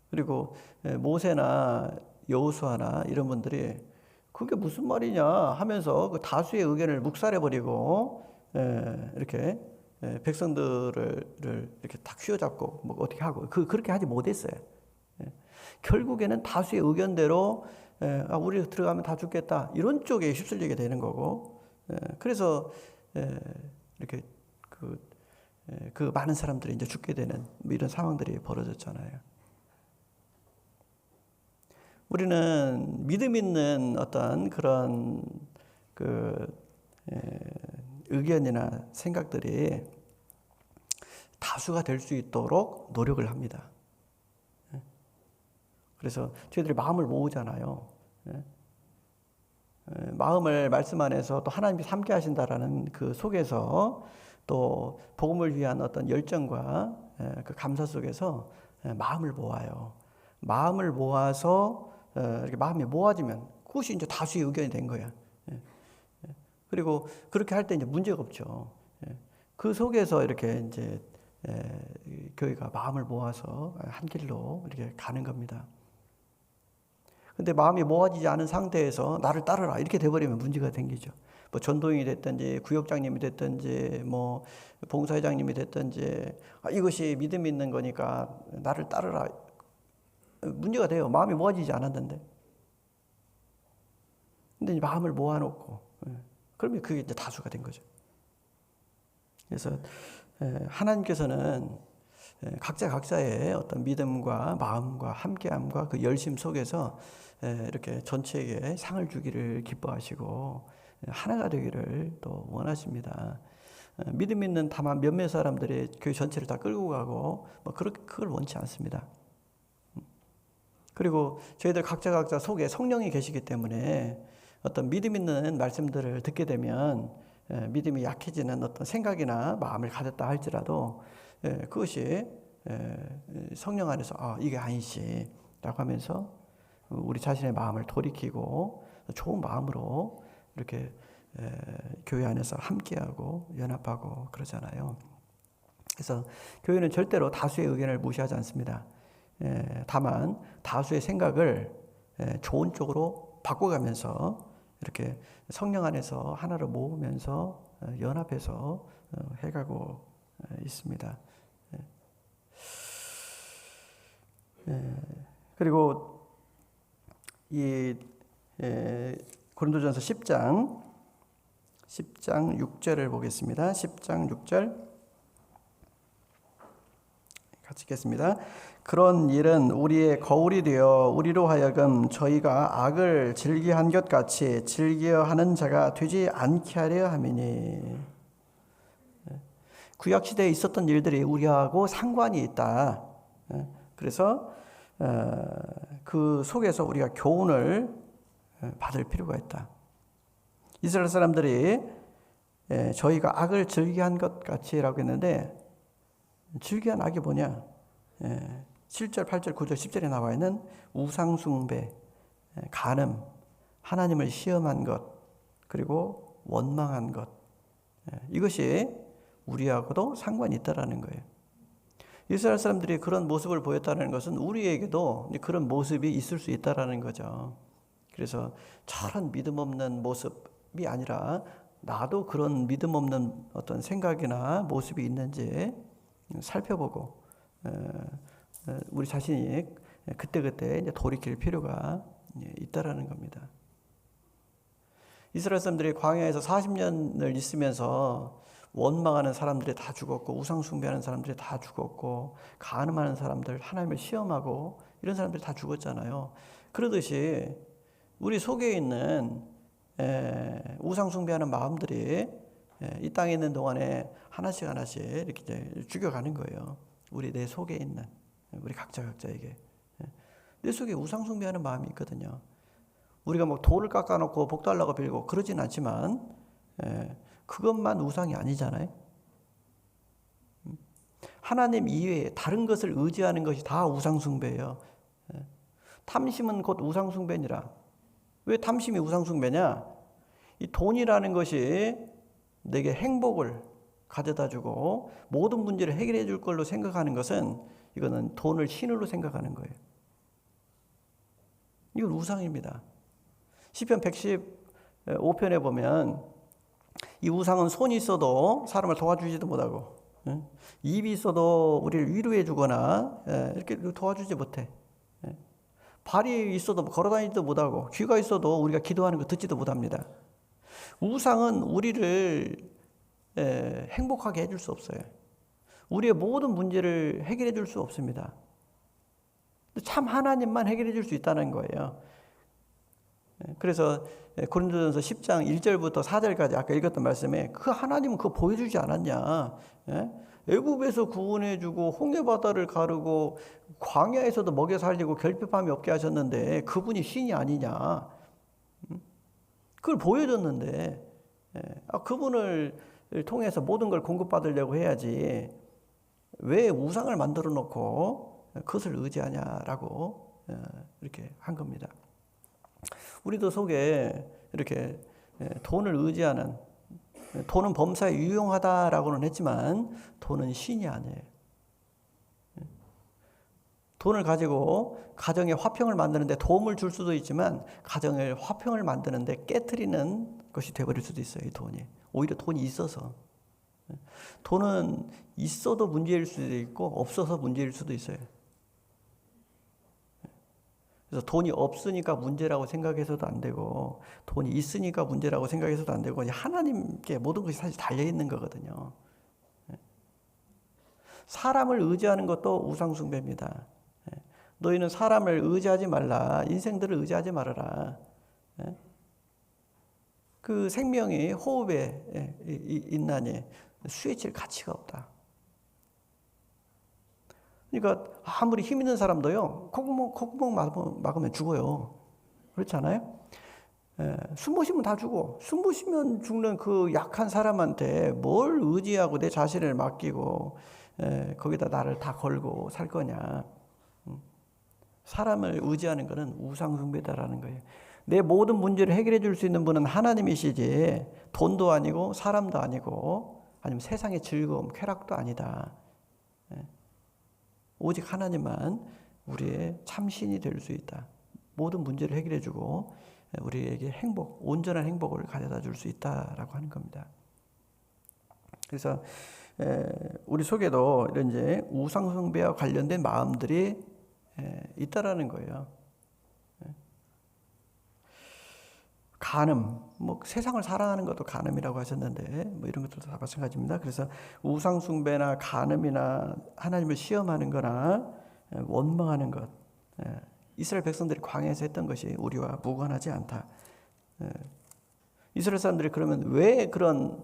그리고 모세나 여호수아나 이런 분들이 그게 무슨 말이냐 하면서 그 다수의 의견을 묵살해버리고 이렇게 백성들을 이렇게 다 휘어잡고 뭐 어떻게 하고 그렇게 하지 못했어요. 결국에는 다수의 의견대로 우리 들어가면 다 죽겠다 이런 쪽에 휩쓸리게 되는 거고 그래서 이렇게 그 많은 사람들이 이제 죽게 되는 뭐 이런 상황들이 벌어졌잖아요. 우리는 믿음 있는 어떤 그런 의견이나 생각들이 다수가 될 수 있도록 노력을 합니다. 그래서 저희들이 마음을 모으잖아요. 마음을 말씀 안에서 또 하나님이 함께 하신다라는 그 속에서 또 복음을 위한 어떤 열정과 그 감사 속에서 마음을 모아요. 마음을 모아서 이렇게 마음이 모아지면 그것이 이제 다수의 의견이 된 거야. 그리고 그렇게 할 때 이제 문제가 없죠. 그 속에서 이렇게 이제 이 교회가 마음을 모아서 한 길로 이렇게 가는 겁니다. 근데 마음이 모아지지 않은 상태에서 나를 따르라 이렇게 돼버리면 문제가 생기죠. 뭐 전도인이 됐든지 구역장님이 됐든지 뭐 봉사회장님이 됐든지 이것이 믿음이 있는 거니까 나를 따르라 문제가 돼요. 마음이 모아지지 않았는데. 근데 마음을 모아놓고 그러면 그게 이제 다수가 된 거죠. 그래서 하나님께서는 각자의 어떤 믿음과 마음과 함께함과 그 열심 속에서 이렇게 전체에게 상을 주기를 기뻐하시고 하나가 되기를 또 원하십니다. 믿음 있는 다만 몇몇 사람들이 교회 전체를 다 끌고 가고 뭐 그걸 원치 않습니다. 그리고 저희들 각자 속에 성령이 계시기 때문에 어떤 믿음 있는 말씀들을 듣게 되면 믿음이 약해지는 어떤 생각이나 마음을 가졌다 할지라도 그것이 성령 안에서 이게 아니지 라고 하면서 우리 자신의 마음을 돌이키고 좋은 마음으로 이렇게 교회 안에서 함께하고 연합하고 그러잖아요. 그래서 교회는 절대로 다수의 의견을 무시하지 않습니다. 다만 다수의 생각을 좋은 쪽으로 바꿔가면서 이렇게 성령 안에서 하나로 모으면서 연합해서 해가고 있습니다. 그리고 이 고린도전서 10장 6절을 보겠습니다. 10장 6절 같이 읽겠습니다. 그런 일은 우리의 거울이 되어 우리로 하여금 저희가 악을 즐기한 것 같이 즐겨하는 자가 되지 않게 하려 함이니. 구약 시대에 있었던 일들이 우리하고 상관이 있다. 그래서 그 속에서 우리가 교훈을 받을 필요가 있다. 이스라엘 사람들이 저희가 악을 즐기한 것 같이라고 했는데 즐기한 악이 뭐냐? 7절, 8절, 9절, 10절에 나와 있는 우상숭배, 간음, 하나님을 시험한 것, 그리고 원망한 것. 이것이 우리하고도 상관이 있다라는 거예요. 이스라엘 사람들이 그런 모습을 보였다는 것은 우리에게도 그런 모습이 있을 수 있다라는 거죠. 그래서 저런 믿음 없는 모습이 아니라 나도 그런 믿음 없는 어떤 생각이나 모습이 있는지 살펴보고 우리 자신이 그때그때 이제 돌이킬 필요가 있다라는 겁니다. 이스라엘 사람들이 광야에서 40년을 있으면서 원망하는 사람들이 다 죽었고 우상 숭배하는 사람들이 다 죽었고 간음하는 사람들, 하나님을 시험하고 이런 사람들이 다 죽었잖아요. 그러듯이 우리 속에 있는 우상 숭배하는 마음들이 이 땅에 있는 동안에 하나씩 이렇게 이제 죽여가는 거예요. 우리 내 속에 있는 우리 각자에게 내 속에 우상 숭배하는 마음이 있거든요. 우리가 뭐 돌을 깎아놓고 복 달라고 빌고 그러진 않지만 그것만 우상이 아니잖아요. 하나님 이외에 다른 것을 의지하는 것이 다 우상 숭배예요. 탐심은 곧 우상 숭배니라. 왜 탐심이 우상 숭배냐? 이 돈이라는 것이 내게 행복을 가져다 주고 모든 문제를 해결해 줄 걸로 생각하는 것은 이거는 돈을 신으로 생각하는 거예요. 이건 우상입니다. 시편 115편에 보면 이 우상은 손이 있어도 사람을 도와주지도 못하고 입이 있어도 우리를 위로해 주거나 이렇게 도와주지 못해. 발이 있어도 걸어다니지도 못하고 귀가 있어도 우리가 기도하는 거 듣지도 못합니다. 우상은 우리를 행복하게 해줄 수 없어요. 우리의 모든 문제를 해결해 줄 수 없습니다. 참 하나님만 해결해 줄 수 있다는 거예요. 그래서 고린도전서 10장 1절부터 4절까지 아까 읽었던 말씀에 그 하나님은 그거 보여주지 않았냐. 애굽에서 구원해주고 홍해바다를 가르고 광야에서도 먹여 살리고 결핍함이 없게 하셨는데 그분이 신이 아니냐. 그걸 보여줬는데 그분을 통해서 모든 걸 공급받으려고 해야지 왜 우상을 만들어 놓고 그것을 의지하냐라고 이렇게 한 겁니다. 우리도 속에 이렇게 돈을 의지하는, 돈은 범사에 유용하다라고는 했지만 돈은 신이 아니에요. 돈을 가지고 가정의 화평을 만드는데 도움을 줄 수도 있지만 가정의 화평을 만드는데 깨트리는 것이 되어버릴 수도 있어요. 이 돈이. 오히려 돈이 있어서. 돈은 있어도 문제일 수도 있고 없어서 문제일 수도 있어요. 그래서 돈이 없으니까 문제라고 생각해서도 안 되고 돈이 있으니까 문제라고 생각해서도 안 되고 하나님께 모든 것이 사실 달려있는 거거든요. 사람을 의지하는 것도 우상숭배입니다. 너희는 사람을 의지하지 말라. 인생들을 의지하지 말아라. 그 생명이 호흡에 있나니 수에 칠 가치가 없다. 그러니까 아무리 힘 있는 사람도요, 콧구멍 막으면 죽어요. 그렇지 않아요? 숨 못 쉬면 다 죽어. 숨 못 쉬면 죽는 그 약한 사람한테 뭘 의지하고 내 자신을 맡기고 거기다 나를 다 걸고 살 거냐. 사람을 의지하는 것은 우상숭배다라는 거예요. 내 모든 문제를 해결해 줄 수 있는 분은 하나님이시지 돈도 아니고 사람도 아니고 아니면 세상의 즐거움, 쾌락도 아니다. 오직 하나님만 우리의 참신이 될 수 있다. 모든 문제를 해결해 주고 우리에게 행복, 온전한 행복을 가져다 줄 수 있다라고 하는 겁니다. 그래서 우리 속에도 이런 이제 우상숭배와 관련된 마음들이 있다라는 거예요. 간음, 뭐 세상을 사랑하는 것도 간음이라고 하셨는데 뭐 이런 것들도 다 마찬가지입니다. 그래서 우상숭배나 간음이나 하나님을 시험하는 거나 원망하는 것, 이스라엘 백성들이 광야에서 했던 것이 우리와 무관하지 않다. 이스라엘 사람들이 그러면 왜 그런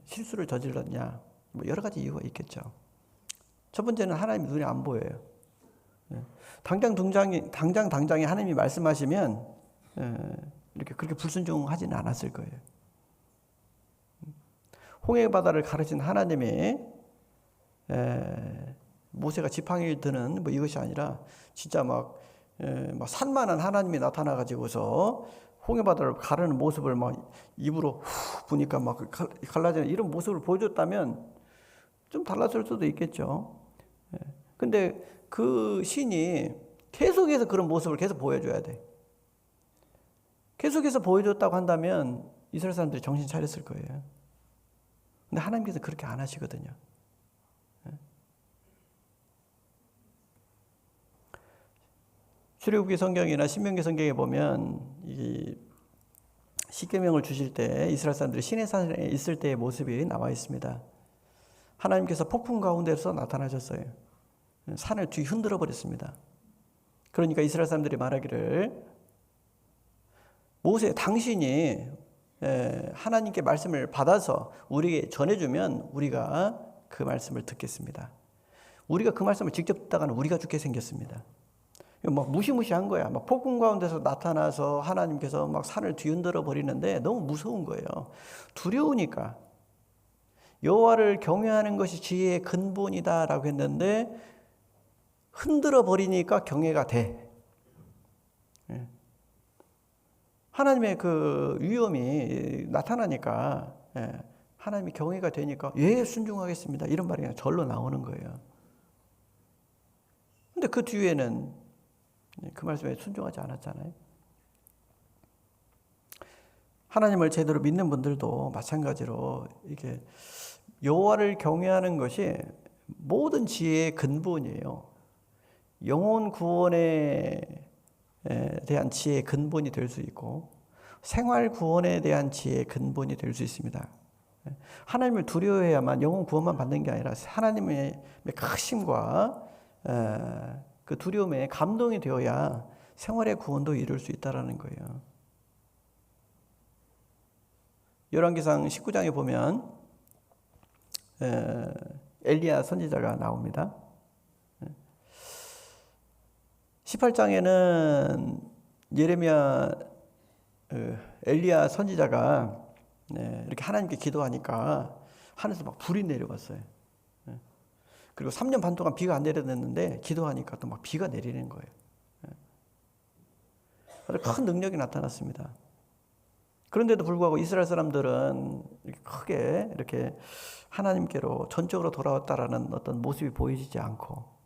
실수를 저질렀냐? 뭐 여러 가지 이유가 있겠죠. 첫 번째는 하나님 눈에 안 보여요. 당장에 하나님이 말씀하시면 이렇게 그렇게 불순종하지는 않았을 거예요. 홍해 바다를 가르친 하나님이 모세가 지팡이를 드는 뭐 이것이 아니라 진짜 막 산만한 하나님이 나타나 가지고서 홍해 바다를 가르는 모습을 막 입으로 후 부니까 막 갈라지는 이런 모습을 보여줬다면 좀 달랐을 수도 있겠죠. 근데 그 신이 계속해서 그런 모습을 계속 보여줘야 돼. 계속해서 보여줬다고 한다면 이스라엘 사람들이 정신 차렸을 거예요. 근데 하나님께서 그렇게 안 하시거든요. 출애굽기 성경이나 신명기 성경에 보면 이 십계명을 주실 때 이스라엘 사람들이 시내산에 있을 때의 모습이 나와 있습니다. 하나님께서 폭풍 가운데서 나타나셨어요. 산을 뒤흔들어 버렸습니다. 그러니까 이스라엘 사람들이 말하기를 모세 당신이 하나님께 말씀을 받아서 우리에게 전해주면 우리가 그 말씀을 듣겠습니다. 우리가 그 말씀을 직접 듣다가는 우리가 죽게 생겼습니다. 막 무시무시한 거야. 막 폭풍 가운데서 나타나서 하나님께서 막 산을 뒤흔들어 버리는데 너무 무서운 거예요. 두려우니까. 여호와를 경외하는 것이 지혜의 근본이다라고 했는데 흔들어 버리니까 경외가 돼. 하나님의 그 위엄이 나타나니까 하나님이 경외가 되니까 순종하겠습니다. 이런 말이 그냥 절로 나오는 거예요. 근데 그 뒤에는 그 말씀에 순종하지 않았잖아요. 하나님을 제대로 믿는 분들도 마찬가지로 이렇게 여호와를 경외하는 것이 모든 지혜의 근본이에요. 영혼 구원에 대한 지혜의 근본이 될 수 있고 생활 구원에 대한 지혜의 근본이 될 수 있습니다. 하나님을 두려워해야만 영혼 구원만 받는 게 아니라 하나님의 크심과 그 두려움에 감동이 되어야 생활의 구원도 이룰 수 있다는 거예요. 열왕기상 19장에 보면 엘리야 선지자가 나옵니다. 18장에는 예레미야 엘리야 선지자가 이렇게 하나님께 기도하니까 하늘에서 막 불이 내려왔어요. 그리고 3년 반 동안 비가 안 내려졌는데 기도하니까 또 막 비가 내리는 거예요. 아주 큰 능력이 나타났습니다. 그런데도 불구하고 이스라엘 사람들은 크게 이렇게 하나님께로 전적으로 돌아왔다라는 어떤 모습이 보이지 않고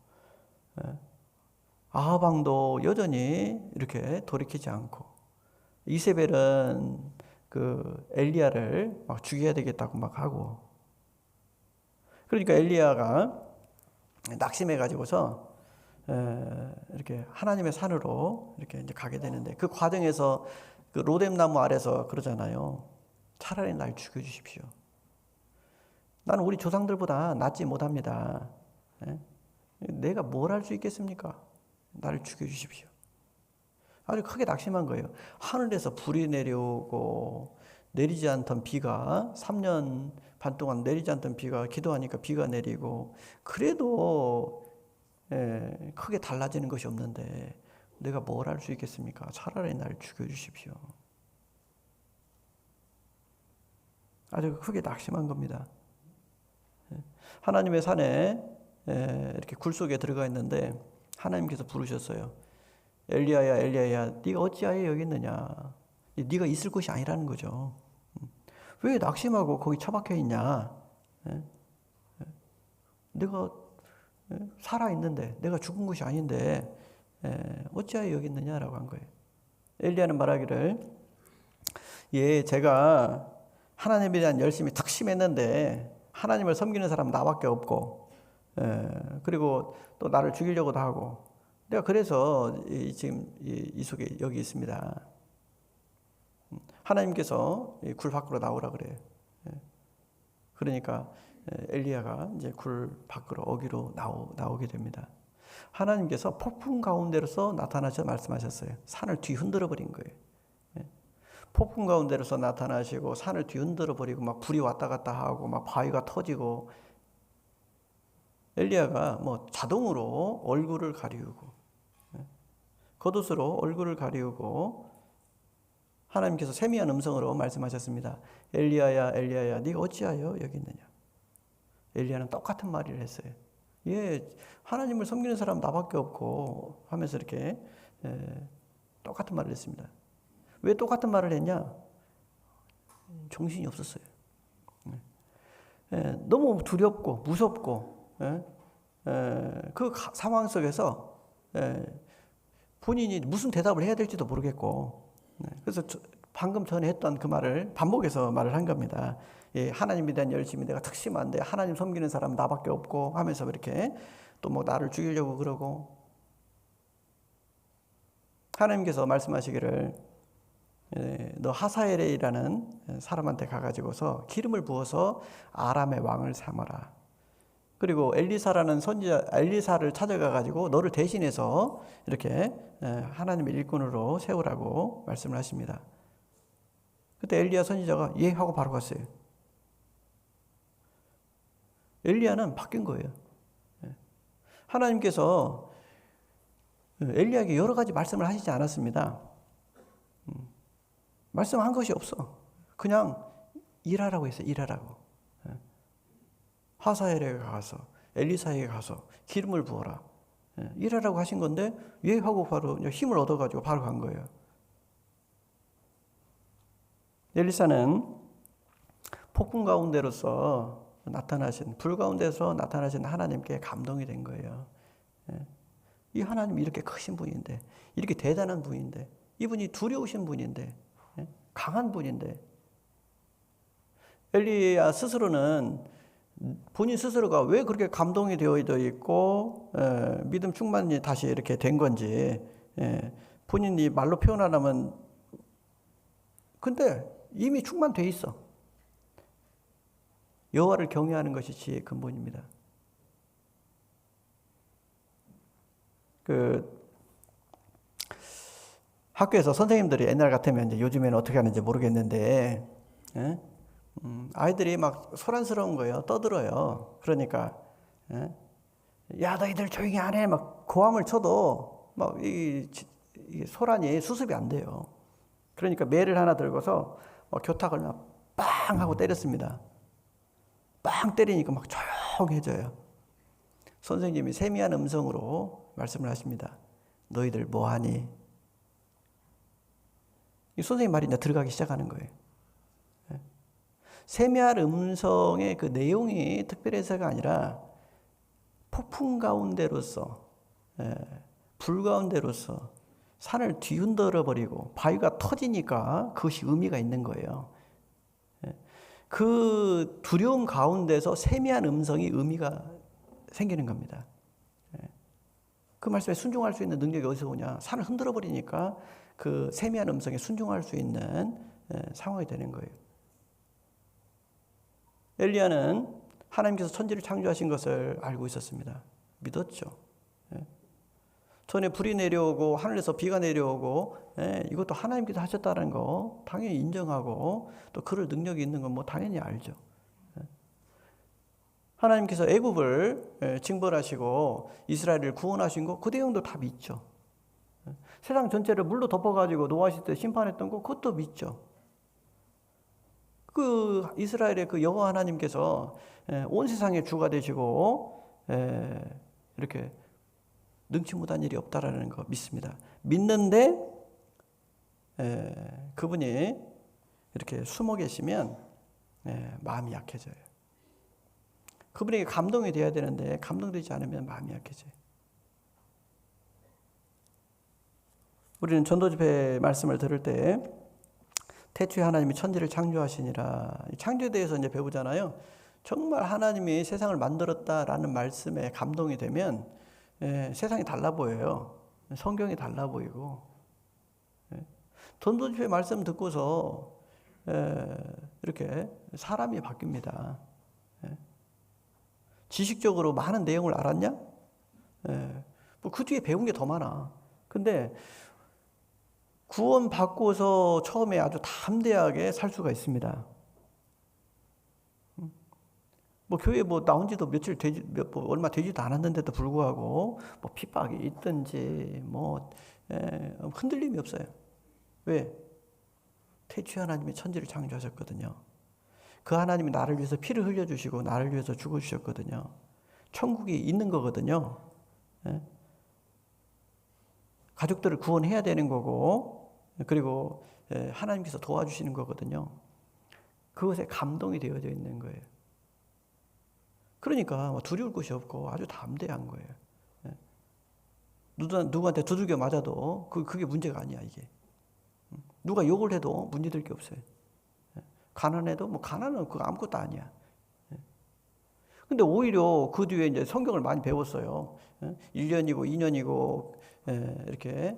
아합 왕도 여전히 이렇게 돌이키지 않고, 이세벨은 그 엘리야를 막 죽여야 되겠다고 막 하고, 그러니까 엘리야가 낙심해 가지고서 이렇게 하나님의 산으로 이렇게 이제 가게 되는데, 그 과정에서 그 로뎀 나무 아래서 그러잖아요. 차라리 날 죽여주십시오. 나는 우리 조상들보다 낫지 못합니다. 내가 뭘 할 수 있겠습니까? 나를 죽여주십시오. 아주 크게 낙심한 거예요. 하늘에서 불이 내려오고 내리지 않던 비가 3년 반 동안 내리지 않던 비가 기도하니까 비가 내리고, 그래도 크게 달라지는 것이 없는데 내가 뭘 할 수 있겠습니까? 차라리 나를 죽여주십시오. 아주 크게 낙심한 겁니다. 하나님의 산에 이렇게 굴 속에 들어가 있는데 하나님께서 부르셨어요. 엘리야야, 엘리야야, 네가 어찌하여 여기 있느냐? 네가 있을 곳이 아니라는 거죠. 왜 낙심하고 거기 처박혀 있냐? 내가 살아 있는데, 내가 죽은 것이 아닌데 어찌하여 여기 있느냐라고 한 거예요. 엘리야는 말하기를, 예, 제가 하나님에 대한 열심이 탁 심했는데 하나님을 섬기는 사람 나밖에 없고, 그리고 또 나를 죽이려고도 하고, 내가 그래서 지금 이 속에 여기 있습니다. 하나님께서 굴 밖으로 나오라 그래요. 그러니까 엘리야가 이제 굴 밖으로 어기로 나오게 됩니다. 하나님께서 폭풍 가운데로서 나타나셔 말씀하셨어요. 산을 뒤흔들어 버린 거예요. 폭풍 가운데로서 나타나시고 산을 뒤흔들어 버리고 막 불이 왔다 갔다 하고 막 바위가 터지고, 엘리야가 뭐 자동으로 얼굴을 가리우고 겉옷으로 얼굴을 가리우고, 하나님께서 세미한 음성으로 말씀하셨습니다. 엘리야야, 엘리야야, 네가 어찌하여 여기 있느냐? 엘리야는 똑같은 말을 했어요. 예, 하나님을 섬기는 사람 나밖에 없고 하면서 이렇게 똑같은 말을 했습니다. 왜 똑같은 말을 했냐? 정신이 없었어요. 너무 두렵고 무섭고, 그 상황 속에서 본인이 무슨 대답을 해야 될지도 모르겠고, 그래서 방금 전에 했던 그 말을 반복해서 말을 한 겁니다. 예, 하나님에 대한 열심이 내가 특심한데 하나님 섬기는 사람 나밖에 없고 하면서 이렇게 또 뭐 나를 죽이려고 그러고, 하나님께서 말씀하시기를, 너 하사엘이라는 사람한테 가가지고서 기름을 부어서 아람의 왕을 삼아라. 그리고 엘리사라는 선지자 엘리사를 찾아가가지고 너를 대신해서 이렇게 하나님의 일꾼으로 세우라고 말씀을 하십니다. 그때 엘리야 선지자가 예 하고 바로 갔어요. 엘리야는 바뀐 거예요. 하나님께서 엘리야에게 여러 가지 말씀을 하시지 않았습니다. 말씀한 것이 없어. 그냥 일하라고 했어요. 일하라고. 하사엘에게 가서 엘리사에게 가서 기름을 부어라. 일하라고 하신 건데 예 하고 바로 힘을 얻어가지고 바로 간 거예요. 엘리사는 폭풍 가운데로서 나타나신, 불 가운데서 나타나신 하나님께 감동이 된 거예요. 이 하나님이 이렇게 크신 분인데, 이렇게 대단한 분인데, 이분이 두려우신 분인데, 강한 분인데, 엘리야 스스로는 본인 스스로가 왜 그렇게 감동이 되어 있고 믿음 충만이 다시 이렇게 된 건지 본인이 말로 표현하려면, 근데 이미 충만돼 있어. 여호와를 경외하는 것이 지혜의 근본입니다. 학교에서 선생님들이 옛날 같으면 이제 요즘에는 어떻게 하는지 모르겠는데, 아이들이 막 소란스러운 거예요. 떠들어요. 그러니까, 야, 너희들 조용히 안 해. 막 고함을 쳐도 막 이 소란이 수습이 안 돼요. 그러니까 매를 하나 들고서 교탁을 막 빵 하고 때렸습니다. 빵 때리니까 막 조용해져요. 선생님이 세미한 음성으로 말씀을 하십니다. 너희들 뭐하니? 이 선생님 말이 이제 들어가기 시작하는 거예요. 세미한 음성의 그 내용이 특별해서가 아니라 폭풍 가운데로서 불 가운데로서 산을 뒤흔들어 버리고 바위가 터지니까 그것이 의미가 있는 거예요. 그 두려움 가운데서 세미한 음성이 의미가 생기는 겁니다. 그 말씀에 순종할 수 있는 능력이 어디서 오냐? 산을 흔들어 버리니까 그 세미한 음성에 순종할 수 있는 상황이 되는 거예요. 엘리야는 하나님께서 천지를 창조하신 것을 알고 있었습니다. 믿었죠. 전에 불이 내려오고 하늘에서 비가 내려오고 이것도 하나님께서 하셨다는 거 당연히 인정하고 또 그럴 능력이 있는 건 뭐 당연히 알죠. 하나님께서 애굽을 징벌하시고 이스라엘을 구원하신 거 그 내용도 다 믿죠. 세상 전체를 물로 덮어가지고 노아시 때 심판했던 거 그것도 믿죠. 그 이스라엘의 그 여호와 하나님께서 온 세상의 주가 되시고 이렇게 능치 못한 일이 없다라는 거 믿습니다. 믿는데 그분이 이렇게 숨어 계시면 마음이 약해져요. 그분에게 감동이 돼야 되는데 감동되지 않으면 마음이 약해져요. 우리는 전도집회 말씀을 들을 때 태초에 하나님이 천지를 창조하시니라 창조에 대해서 이제 배우잖아요. 정말 하나님이 세상을 만들었다라는 말씀에 감동이 되면 세상이 달라 보여요. 성경이 달라 보이고 전도집회 말씀 듣고서 이렇게 사람이 바뀝니다. 지식적으로 많은 내용을 알았냐? 뭐 그 뒤에 배운 게 더 많아. 근데 구원 받고서 처음에 아주 담대하게 살 수가 있습니다. 뭐 교회 뭐 나온 지도 얼마 되지도 않았는데도 불구하고 뭐 핍박이 있든지 뭐 흔들림이 없어요. 왜? 태초에 하나님이 천지를 창조하셨거든요. 그 하나님이 나를 위해서 피를 흘려주시고 나를 위해서 죽어주셨거든요. 천국이 있는 거거든요. 가족들을 구원해야 되는 거고 그리고 하나님께서 도와주시는 거거든요. 그것에 감동이 되어져 있는 거예요. 그러니까 두려울 것이 없고 아주 담대한 거예요. 누구한테 두들겨 맞아도 그게 문제가 아니야 이게. 누가 욕을 해도 문제될 게 없어요. 가난해도 뭐 가난은 그거 아무것도 아니야. 근데 오히려 그 뒤에 이제 성경을 많이 배웠어요. 1년이고 2년이고 이렇게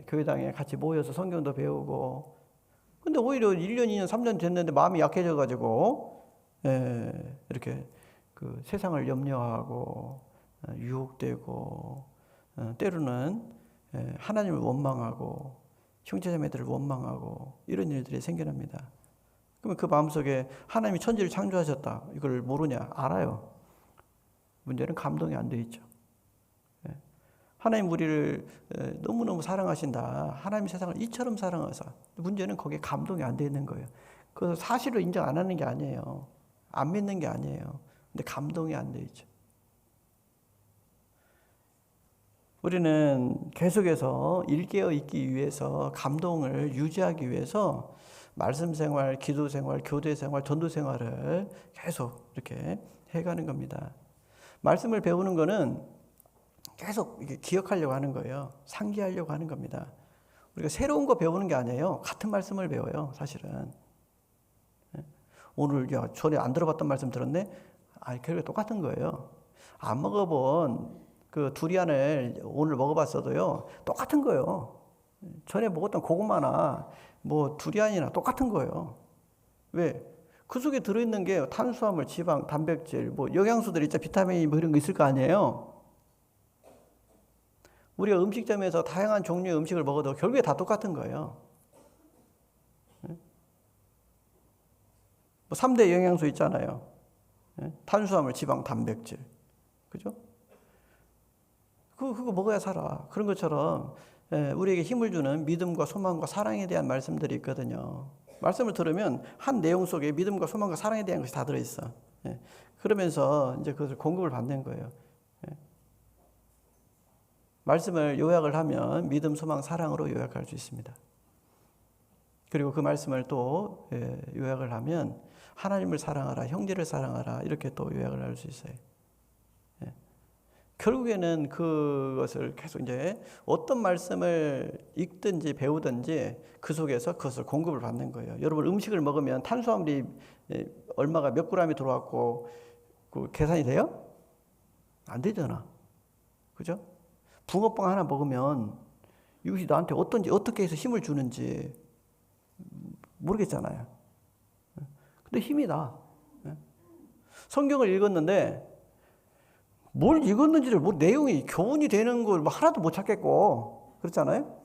교회당에 같이 모여서 성경도 배우고. 근데 오히려 1년, 2년, 3년 됐는데 마음이 약해져 가지고 이렇게 그 세상을 염려하고 유혹되고 때로는 하나님을 원망하고 형제자매들을 원망하고 이런 일들이 생겨납니다. 그러면 그 마음속에 하나님이 천지를 창조하셨다 이걸 모르냐? 알아요. 문제는 감동이 안 돼 있죠. 하나님 우리를 너무너무 사랑하신다. 하나님 세상을 이처럼 사랑하사. 문제는 거기에 감동이 안 돼 있는 거예요. 그래서 사실을 인정 안 하는 게 아니에요. 안 믿는 게 아니에요. 근데 감동이 안 돼 있죠. 우리는 계속해서 일깨어 있기 위해서 감동을 유지하기 위해서 말씀 생활, 기도 생활, 교대 생활, 전도 생활을 계속 이렇게 해가는 겁니다. 말씀을 배우는 거는 계속 기억하려고 하는 거예요. 상기하려고 하는 겁니다. 우리가 새로운 거 배우는 게 아니에요. 같은 말씀을 배워요, 사실은. 오늘 전에 안 들어봤던 말씀 들었네? 결국 똑같은 거예요. 안 먹어본 그 두리안을 오늘 먹어봤어도요, 똑같은 거예요. 전에 먹었던 고구마나 뭐 두리안이나 똑같은 거예요. 왜? 그 속에 들어있는 게 탄수화물, 지방, 단백질, 뭐 영양소들 있죠. 비타민 뭐 이런 거 있을 거 아니에요. 우리가 음식점에서 다양한 종류의 음식을 먹어도 결국에 다 똑같은 거예요. 뭐 3대 영양소 있잖아요. 탄수화물, 지방, 단백질. 그죠? 그거 먹어야 살아. 그런 것처럼 우리에게 힘을 주는 믿음과 소망과 사랑에 대한 말씀들이 있거든요. 말씀을 들으면 한 내용 속에 믿음과 소망과 사랑에 대한 것이 다 들어있어. 그러면서 이제 그것을 공급을 받는 거예요. 말씀을 요약을 하면 믿음, 소망, 사랑으로 요약할 수 있습니다. 그리고 그 말씀을 또 요약을 하면 하나님을 사랑하라, 형제를 사랑하라 이렇게 또 요약을 할 수 있어요. 결국에는 그것을 계속 이제 어떤 말씀을 읽든지 배우든지 그 속에서 그것을 공급을 받는 거예요. 여러분 음식을 먹으면 탄수화물이 얼마가 몇 그램이 들어왔고 그 계산이 돼요? 안 되잖아. 그죠? 붕어빵 하나 먹으면 이것이 나한테 어떻게 해서 힘을 주는지 모르겠잖아요. 근데 힘이 나. 성경을 읽었는데 뭘 읽었는지를 내용이 교훈이 되는 걸 하나도 못 찾겠고 그렇잖아요.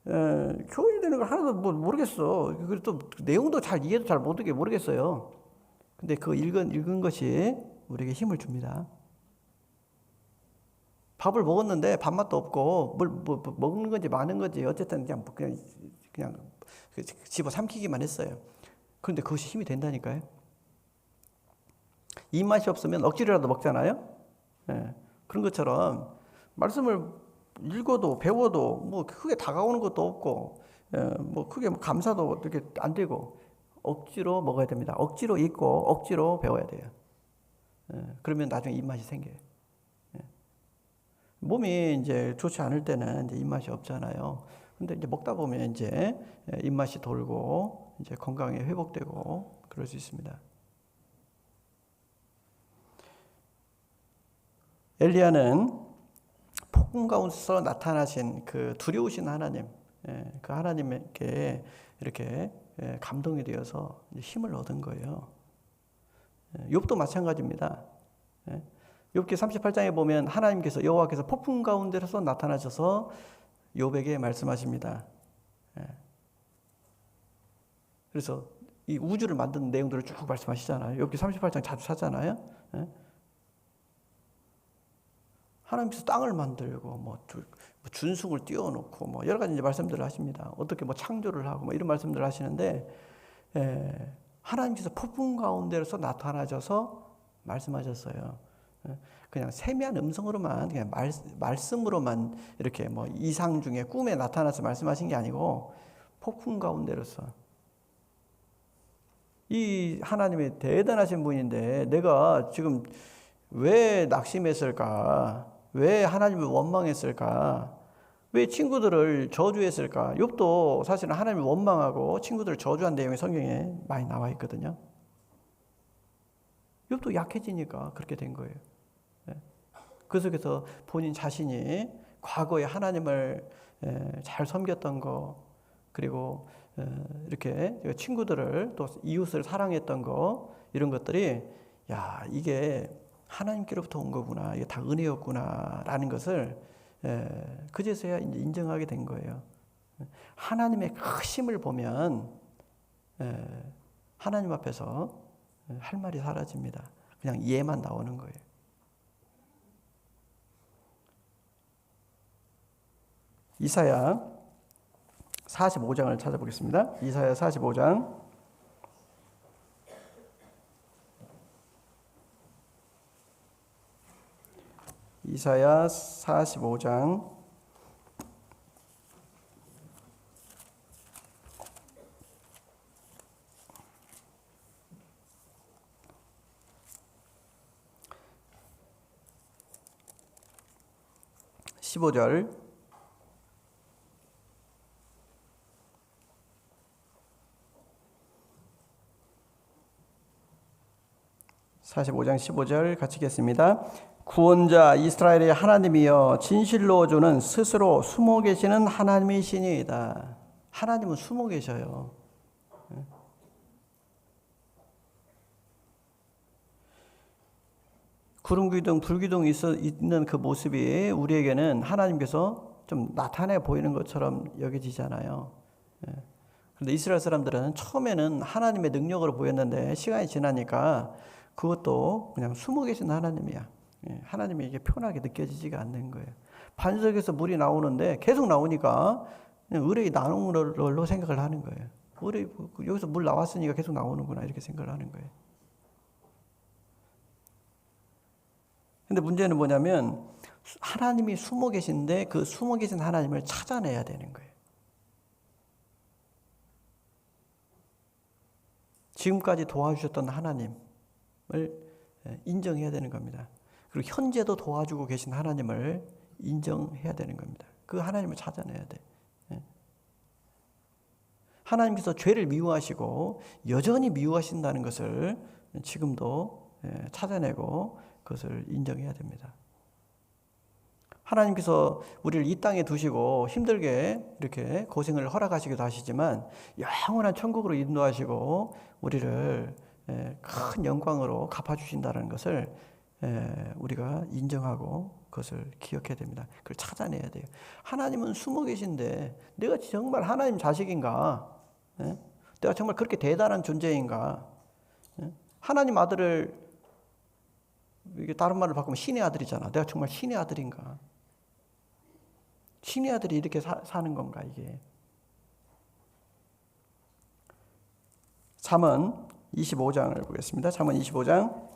교훈이 되는 걸 하나도 모르겠어. 그리고 또 내용도 이해도 잘 모르겠어요. 근데 그 읽은 것이 우리에게 힘을 줍니다. 밥을 먹었는데 밥맛도 없고 먹는 건지 마는 건지 어쨌든 그냥 집어 삼키기만 했어요. 그런데 그것이 힘이 된다니까요. 입맛이 없으면 억지로라도 먹잖아요. 그런 것처럼 말씀을 읽어도 배워도 크게 다가오는 것도 없고 크게 감사도 이렇게 안 되고 억지로 먹어야 됩니다. 억지로 읽고 억지로 배워야 돼요. 그러면 나중에 입맛이 생겨요. 몸이 이제 좋지 않을 때는 이제 입맛이 없잖아요. 근데 이제 먹다 보면 이제 입맛이 돌고 이제 건강이 회복되고 그럴 수 있습니다. 엘리야는 폭풍 가운데서 나타나신 그 두려우신 하나님, 그 하나님께 이렇게 감동이 되어서 힘을 얻은 거예요. 욥도 마찬가지입니다. 욥기 38장에 보면 하나님께서 여호와께서 폭풍 가운데서 나타나셔서 욥에게 말씀하십니다. 그래서 이 우주를 만드는 내용들을 쭉 말씀하시잖아요. 욥기 38장 자주 찾잖아요. 하나님께서 땅을 만들고 준승을 띄워놓고 여러 가지 이제 말씀들을 하십니다. 어떻게 창조를 하고 이런 말씀들을 하시는데 하나님께서 폭풍 가운데서 나타나셔서 말씀하셨어요. 그냥 세미한 음성으로만 그냥 말씀으로만 이렇게 이상 중에 꿈에 나타나서 말씀하신 게 아니고 폭풍 가운데로서 이 하나님이 대단하신 분인데 내가 지금 왜 낙심했을까? 왜 하나님을 원망했을까? 왜 친구들을 저주했을까? 욥도 사실은 하나님을 원망하고 친구들을 저주한 내용이 성경에 많이 나와 있거든요. 욥도 약해지니까 그렇게 된 거예요. 그 속에서 본인 자신이 과거에 하나님을 잘 섬겼던 거, 그리고 이렇게 친구들을 또 이웃을 사랑했던 거, 이런 것들이 이게 하나님께로부터 온 거구나, 이게 다 은혜였구나라는 것을 그제서야 이제 인정하게 된 거예요. 하나님의 크심을 보면 하나님 앞에서 할 말이 사라집니다. 그냥 예만 나오는 거예요. 이사야 45장을 찾아보겠습니다. 이사야 45장 45장 15절 45장 15절 같이 읽겠습니다. 구원자 이스라엘의 하나님이여 진실로 주는 스스로 숨어 계시는 하나님이시니이다. 하나님은 숨어 계셔요. 구름 기둥, 불 기둥이 있는 그 모습이 우리에게는 하나님께서 좀 나타내 보이는 것처럼 여겨지잖아요. 그런데 이스라엘 사람들은 처음에는 하나님의 능력으로 보였는데 시간이 지나니까 그것도 그냥 숨어 계신 하나님이야. 하나님이 이게 편하게 느껴지지가 않는 거예요. 반석에서 물이 나오는데 계속 나오니까 의뢰이 나오는 걸로 생각을 하는 거예요. 여기서 물 나왔으니까 계속 나오는구나 이렇게 생각을 하는 거예요. 근데 문제는 뭐냐면 하나님이 숨어 계신데 그 숨어 계신 하나님을 찾아내야 되는 거예요. 지금까지 도와주셨던 하나님을 인정해야 되는 겁니다. 그리고 현재도 도와주고 계신 하나님을 인정해야 되는 겁니다. 그 하나님을 찾아내야 돼. 하나님께서 죄를 미워하시고 여전히 미워하신다는 것을 지금도 찾아내고 그것을 인정해야 됩니다. 하나님께서 우리를 이 땅에 두시고 힘들게 이렇게 고생을 허락하시기도 하시지만 영원한 천국으로 인도하시고 우리를 큰 영광으로 갚아주신다는 것을 우리가 인정하고 그것을 기억해야 됩니다. 그걸 찾아내야 돼요. 하나님은 숨어 계신데 내가 정말 하나님 자식인가? 내가 정말 그렇게 대단한 존재인가? 하나님 아들을, 이게 다른 말을 바꾸면 신의 아들이잖아. 내가 정말 신의 아들인가? 신의 아들이 이렇게 사는 건가, 이게? 잠언 25장을 보겠습니다. 잠언 25장.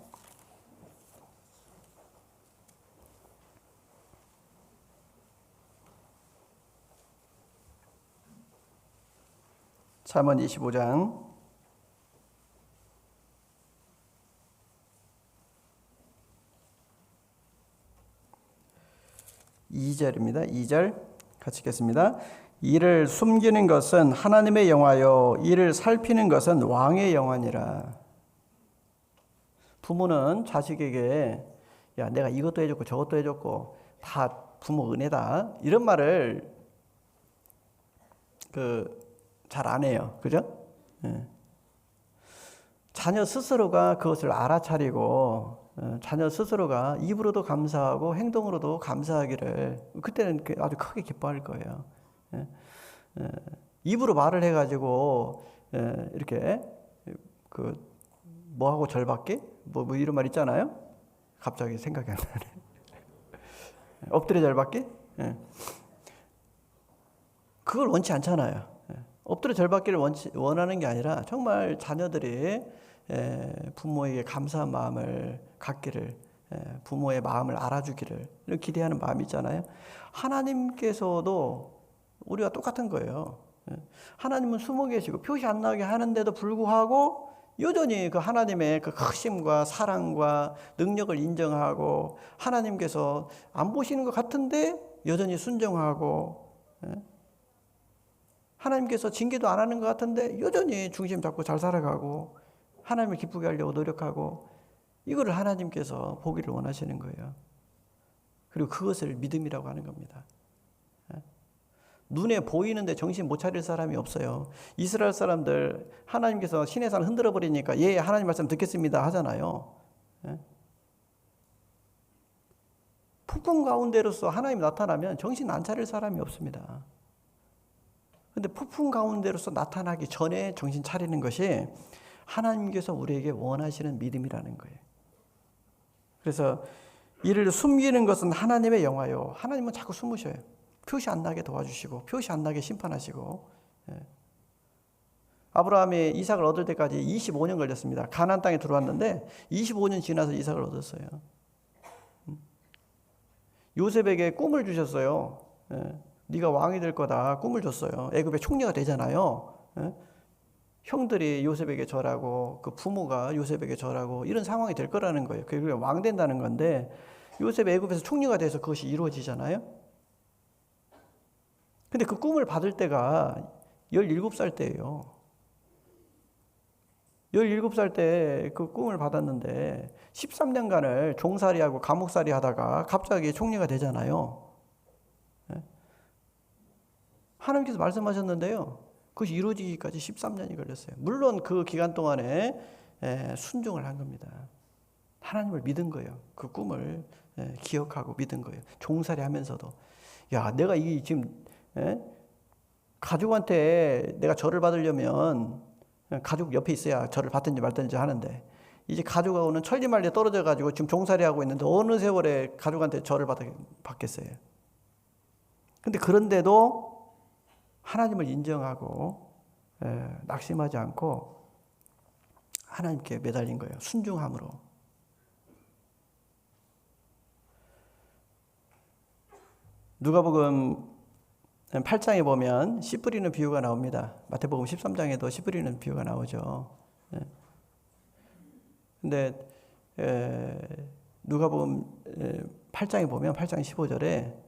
잠언 25장 2절입니다. 2절 같이 읽겠습니다. 이를 숨기는 것은 하나님의 영화요 이를 살피는 것은 왕의 영화니라. 부모는 자식에게 야 내가 이것도 해줬고 저것도 해줬고 다 부모 은혜다 이런 말을 잘 안 해요. 그죠? 자녀 스스로가 그것을 알아차리고 자녀 스스로가 입으로도 감사하고 행동으로도 감사하기를 그때는 아주 크게 기뻐할 거예요. 입으로 말을 해가지고 이렇게 뭐하고 절받기? 뭐 이런 말 있잖아요. 갑자기 생각이 안 나네. 엎드려 절받기? 그걸 원치 않잖아요. 엎드려 절받기를 원하는 게 아니라 정말 자녀들이 부모에게 감사한 마음을 갖기를, 부모의 마음을 알아주기를 기대하는 마음이 있잖아요. 하나님께서도 우리와 똑같은 거예요. 하나님은 숨어 계시고 표시 안 나게 하는데도 불구하고 여전히 그 하나님의 그 크심과 사랑과 능력을 인정하고 하나님께서 안 보시는 것 같은데 여전히 순종하고 하나님께서 징계도 안 하는 것 같은데 여전히 중심 잡고 잘 살아가고 하나님을 기쁘게 하려고 노력하고 이거를 하나님께서 보기를 원하시는 거예요. 그리고 그것을 믿음이라고 하는 겁니다. 눈에 보이는데 정신 못 차릴 사람이 없어요. 이스라엘 사람들 하나님께서 시내산 흔들어 버리니까 예 하나님 말씀 듣겠습니다 하잖아요. 폭풍 가운데로서 하나님 나타나면 정신 안 차릴 사람이 없습니다. 근데 폭풍 가운데로서 나타나기 전에 정신 차리는 것이 하나님께서 우리에게 원하시는 믿음이라는 거예요. 그래서 이를 숨기는 것은 하나님의 영화요. 하나님은 자꾸 숨으셔요. 표시 안 나게 도와주시고 표시 안 나게 심판하시고. 아브라함이 이삭을 얻을 때까지 25년 걸렸습니다. 가나안 땅에 들어왔는데 25년 지나서 이삭을 얻었어요. 요셉에게 꿈을 주셨어요. 네가 왕이 될 거다 꿈을 줬어요. 애굽의 총리가 되잖아요. 형들이 요셉에게 절하고 그 부모가 요셉에게 절하고 이런 상황이 될 거라는 거예요. 그게 왕 된다는 건데 요셉 애굽에서 총리가 돼서 그것이 이루어지잖아요. 근데 그 꿈을 받을 때가 17살 때예요. 17살 때 그 꿈을 받았는데 13년간을 종살이하고 감옥살이 하다가 갑자기 총리가 되잖아요. 하나님께서 말씀하셨는데요. 그것이 이루어지기까지 13년이 걸렸어요. 물론 그 기간 동안에 순종을 한 겁니다. 하나님을 믿은 거예요. 그 꿈을 기억하고 믿은 거예요. 종살이 하면서도. 야, 내가 이 지금 가족한테 내가 절을 받으려면 가족 옆에 있어야 절을 받든지 말든지 하는데 이제 가족하고는 천리말리에 떨어져 가지고 지금 종살이 하고 있는데 어느 세월에 가족한테 절을 받겠어요. 근데 그런데도 하나님을 인정하고 낙심하지 않고 하나님께 매달린 거예요. 순종함으로. 누가복음 8장에 보면 씨 뿌리는 비유가 나옵니다. 마태복음 13장에도 씨 뿌리는 비유가 나오죠. 근데 누가복음 8장에 보면 8장 15절에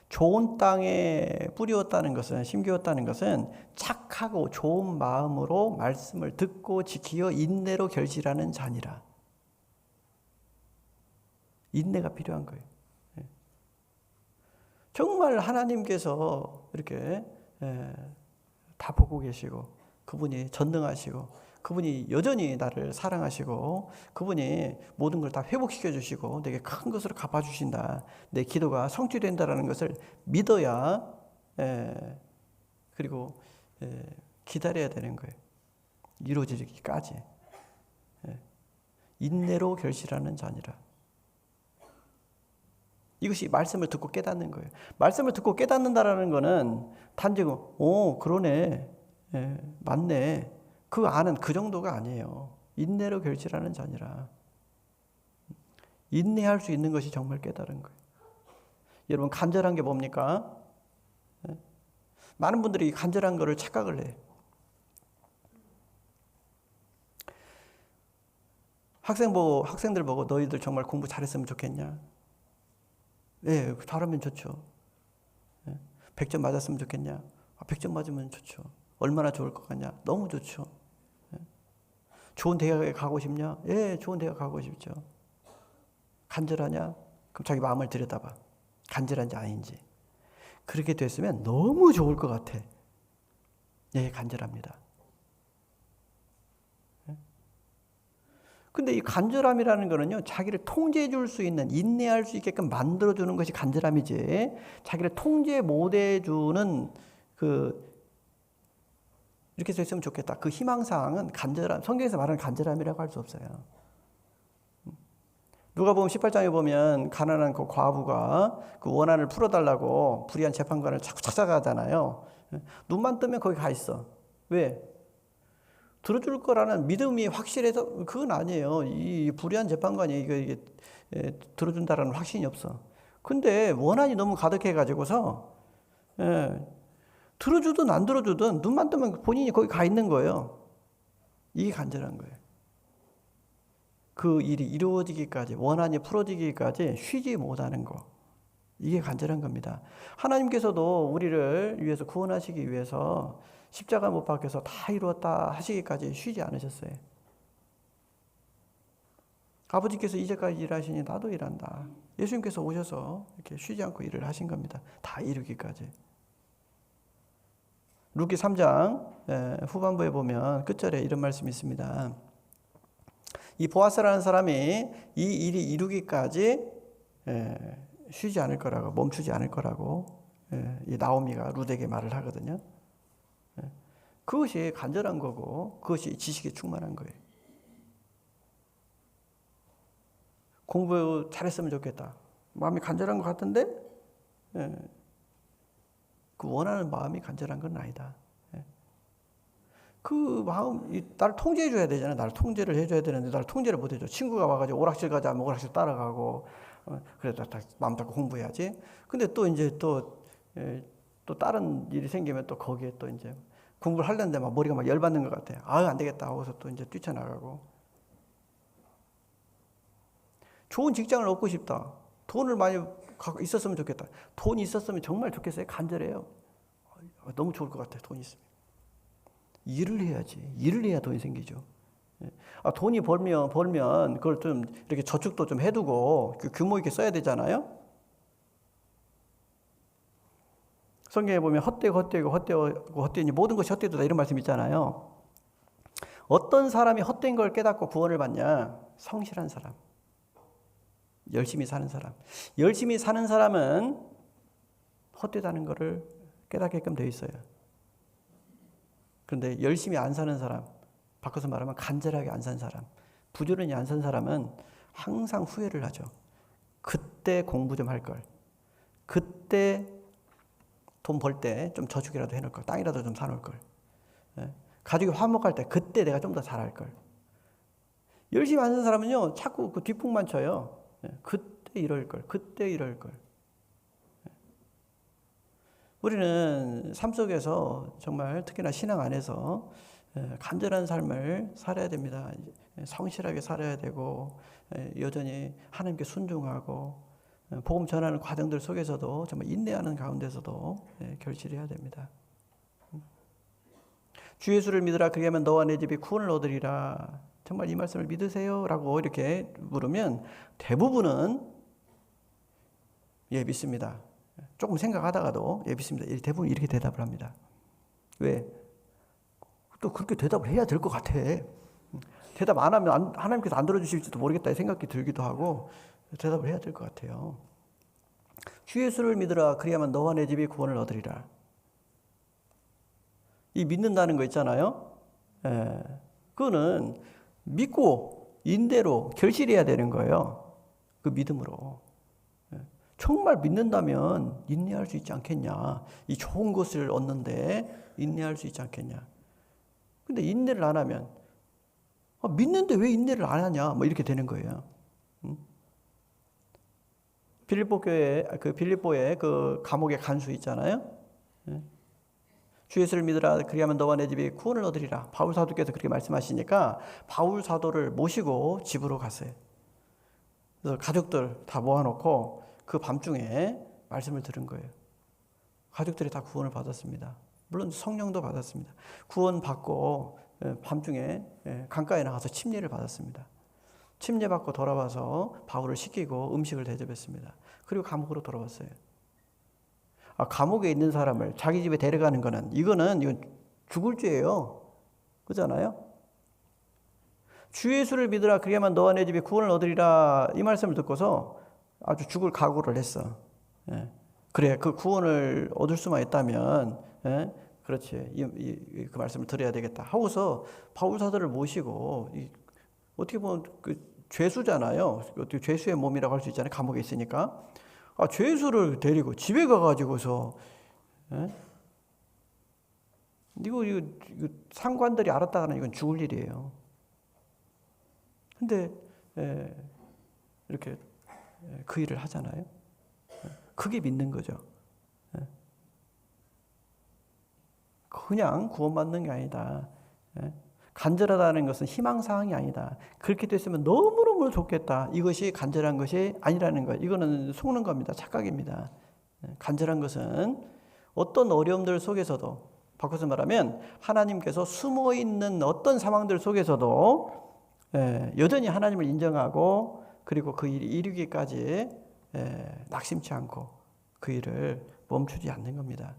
좋은 땅에 뿌리었다는 것은, 심기었다는 것은 착하고 좋은 마음으로 말씀을 듣고 지키어 인내로 결실하는 자니라. 인내가 필요한 거예요. 정말 하나님께서 이렇게 다 보고 계시고, 그분이 전능하시고, 그분이 여전히 나를 사랑하시고, 그분이 모든 걸 다 회복시켜 주시고 내게 큰 것으로 갚아 주신다, 내 기도가 성취된다라는 것을 믿어야, 그리고 기다려야 되는 거예요. 이루어지기까지. 인내로 결실하는 자니라. 이것이 말씀을 듣고 깨닫는 거예요. 말씀을 듣고 깨닫는다라는 거는 단지 그러네, 맞네, 그 아는 그 정도가 아니에요. 인내로 결실하는 자니라. 인내할 수 있는 것이 정말 깨달은 거예요. 여러분, 간절한 게 뭡니까? 많은 분들이 간절한 거를 착각을 해요. 학생들 보고 너희들 정말 공부 잘했으면 좋겠냐? 예, 잘하면 좋죠. 100점 맞았으면 좋겠냐? 100점 맞으면 좋죠. 얼마나 좋을 것 같냐? 너무 좋죠. 좋은 대학에 가고 싶냐? 예, 좋은 대학 가고 싶죠. 간절하냐? 그럼 자기 마음을 들여다봐. 간절한지 아닌지. 그렇게 됐으면 너무 좋을 것 같아. 예, 간절합니다. 근데 이 간절함이라는 거는요, 자기를 통제해 줄 수 있는, 인내할 수 있게끔 만들어 주는 것이 간절함이지, 자기를 통제 못 해 주는 이렇게 됐으면 좋겠다, 그 희망사항은 간절함, 성경에서 말하는 간절함이라고 할 수 없어요. 누가복음 18장에 보면 가난한 그 과부가 그 원한을 풀어달라고 불의한 재판관을 자꾸 찾아가잖아요. 눈만 뜨면 거기 가 있어. 왜? 들어줄 거라는 믿음이 확실해서 그건 아니에요. 이 불의한 재판관이 이게 들어준다라는 확신이 없어. 근데 원한이 너무 가득해가지고서 들어주든 안 들어주든 눈만 뜨면 본인이 거기 가 있는 거예요. 이게 간절한 거예요. 그 일이 이루어지기까지, 원한이 풀어지기까지 쉬지 못하는 거. 이게 간절한 겁니다. 하나님께서도 우리를 위해서 구원하시기 위해서 십자가 못 박혀서 다 이루었다 하시기까지 쉬지 않으셨어요. 아버지께서 이제까지 일하시니 나도 일한다. 예수님께서 오셔서 이렇게 쉬지 않고 일을 하신 겁니다. 다 이루기까지. 루키 3장 후반부에 보면 끝절에 이런 말씀이 있습니다. 이 보아스라는 사람이 이 일이 이루기까지 쉬지 않을 거라고, 멈추지 않을 거라고 이 나오미가 룻에게 말을 하거든요. 그것이 간절한 거고, 그것이 지식에 충만한 거예요. 공부 잘했으면 좋겠다, 마음이 간절한 것 같은데 그 원하는 마음이 간절한 건 아니다. 그 마음, 나를 통제해 줘야 되잖아요. 나를 통제를 해줘야 되는데 나를 통제를 못 해줘. 친구가 와가지고 오락실 가자 하면 오락실 따라가고, 그래도 마음 잡고 공부해야지. 근데 또 이제 또 다른 일이 생기면 또 거기에 또 이제 공부를 하려는데 막 머리가 막 열받는 것 같아요. 안 되겠다 하고서 또 이제 뛰쳐나가고. 좋은 직장을 얻고 싶다, 돈을 많이 갖고 있었으면 좋겠다. 돈이 있었으면 정말 좋겠어요. 간절해요. 너무 좋을 것 같아요. 돈이 있으면. 일을 해야지. 일을 해야 돈이 생기죠. 돈이 벌면 그걸 좀 이렇게 저축도 좀 해두고 규모 있게 써야 되잖아요. 성경에 보면 헛되니 모든 것이 헛되다 이런 말씀 있잖아요. 어떤 사람이 헛된 걸 깨닫고 구원을 받냐? 성실한 사람, 열심히 사는 사람. 열심히 사는 사람은 헛되다는 것을 깨닫게끔 되어 있어요. 그런데 열심히 안 사는 사람, 바꿔서 말하면 간절하게 안 산 사람, 부지런히 안 산 사람은 항상 후회를 하죠. 그때 공부 좀 할 걸, 그때 돈 벌 때 좀 저축이라도 해놓을 걸, 땅이라도 좀 사놓을 걸, 가족이 화목할 때 그때 내가 좀 더 잘할 걸. 열심히 안 산 사람은요, 자꾸 그 뒷북만 쳐요. 그때 이럴 걸, 그때 이럴 걸. 우리는 삶 속에서 정말 특히나 신앙 안에서 간절한 삶을 살아야 됩니다. 성실하게 살아야 되고 여전히 하나님께 순종하고 복음 전하는 과정들 속에서도 정말 인내하는 가운데서도 결실해야 됩니다. 주 예수를 믿으라 그리하면 너와 내 집이 구원을 얻으리라. 정말 이 말씀을 믿으세요? 라고 이렇게 물으면 대부분은 예 믿습니다. 조금 생각하다가도 예 믿습니다. 대부분 이렇게 대답을 합니다. 왜? 또 그렇게 대답을 해야 될 것 같아. 대답 안 하면 하나님께서 안 들어주실지도 모르겠다 생각이 들기도 하고 대답을 해야 될 것 같아요. 주 예수를 믿으라 그리하면 너와 내 집이 구원을 얻으리라. 이 믿는다는 거 있잖아요. 그거는 믿고 인대로 결실해야 되는 거예요. 그 믿음으로. 정말 믿는다면 인내할 수 있지 않겠냐. 이 좋은 것을 얻는데 인내할 수 있지 않겠냐. 근데 인내를 안 하면 믿는데 왜 인내를 안 하냐. 뭐 이렇게 되는 거예요. 빌립보의 그 감옥의 간수 있잖아요. 주 예수를 믿으라 그리하면 너와 내 집이 구원을 얻으리라. 바울 사도께서 그렇게 말씀하시니까 바울 사도를 모시고 집으로 갔어요. 그래서 가족들 다 모아놓고 그 밤중에 말씀을 들은 거예요. 가족들이 다 구원을 받았습니다. 물론 성령도 받았습니다. 구원 받고 밤중에 강가에 나가서 침례를 받았습니다. 침례 받고 돌아와서 바울을 씻기고 음식을 대접했습니다. 그리고 감옥으로 돌아왔어요. 감옥에 있는 사람을 자기 집에 데려가는 거는 이건 죽을 죄예요. 그렇잖아요? 주 예수를 믿으라 그리하면 너와 내 집이 구원을 얻으리라. 이 말씀을 듣고서 아주 죽을 각오를 했어. 그래, 그 구원을 얻을 수만 있다면, 그렇지, 그 말씀을 들어야 되겠다 하고서 바울 사도를 모시고 어떻게 보면 그 죄수잖아요. 어떻게 죄수의 몸이라고 할 수 있잖아요. 감옥에 있으니까. 죄수를 데리고 집에 가가지고서 이거 상관들이 알았다가는 이건 죽을 일이에요. 근데 이렇게 그 일을 하잖아요. 그게 믿는 거죠. 그냥 구원받는 게 아니다. 간절하다는 것은 희망사항이 아니다. 그렇게 됐으면 너무너무 좋겠다. 이것이 간절한 것이 아니라는 거예요. 이거는 속는 겁니다. 착각입니다. 간절한 것은 어떤 어려움들 속에서도, 바꿔서 말하면 하나님께서 숨어있는 어떤 상황들 속에서도 여전히 하나님을 인정하고 그리고 그 일이 이루기까지 낙심치 않고 그 일을 멈추지 않는 겁니다.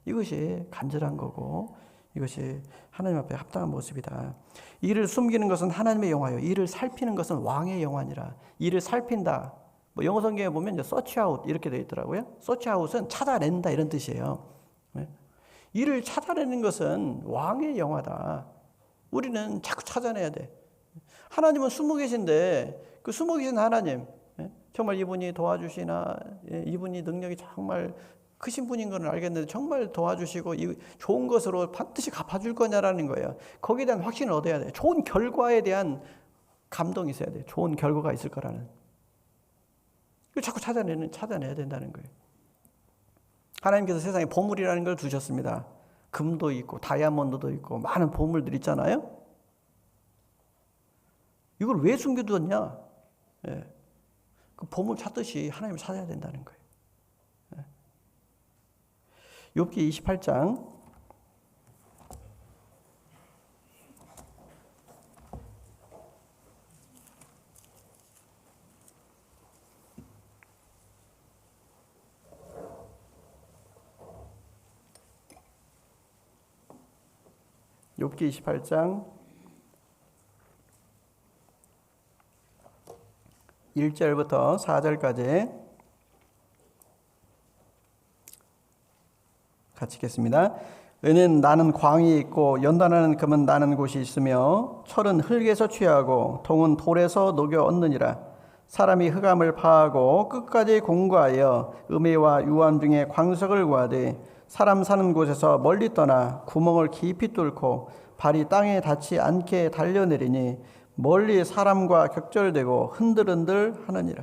이것이 간절한 거고 이것이 하나님 앞에 합당한 모습이다. 이를 숨기는 것은 하나님의 영화요, 이를 살피는 것은 왕의 영화니라. 이를 살핀다. 뭐 영어 성경에 보면 search out 이렇게 되어 있더라고요. search out은 찾아낸다 이런 뜻이에요. 이를 찾아내는 것은 왕의 영화다. 우리는 자꾸 찾아내야 돼. 하나님은 숨어 계신데 그 숨어 계신 하나님, 정말 이분이 도와주시나, 이분이 능력이 정말 크신 분인 건 알겠는데 정말 도와주시고 이 좋은 것으로 반드시 갚아줄 거냐라는 거예요. 거기에 대한 확신을 얻어야 돼요. 좋은 결과에 대한 감동이 있어야 돼요. 좋은 결과가 있을 거라는. 이걸 자꾸 찾아내야 된다는 거예요. 하나님께서 세상에 보물이라는 걸 두셨습니다. 금도 있고 다이아몬드도 있고 많은 보물들 있잖아요. 이걸 왜 숨겨두었냐? 그 보물 찾듯이 하나님을 찾아야 된다는 거예요. 욥기 28장 1절부터 4절까지 같이 읽겠습니다. 은은 나는 광이 있고 연단하는 금은 나는 곳이 있으며 철은 흙에서 취하고 동은 돌에서 녹여 얻느니라. 사람이 흑암을 파하고 끝까지 공고하여 음해와 유암 중에 광석을 구하되 사람 사는 곳에서 멀리 떠나 구멍을 깊이 뚫고 발이 땅에 닿지 않게 달려내리니 멀리 사람과 격절되고 흔들흔들 하느니라.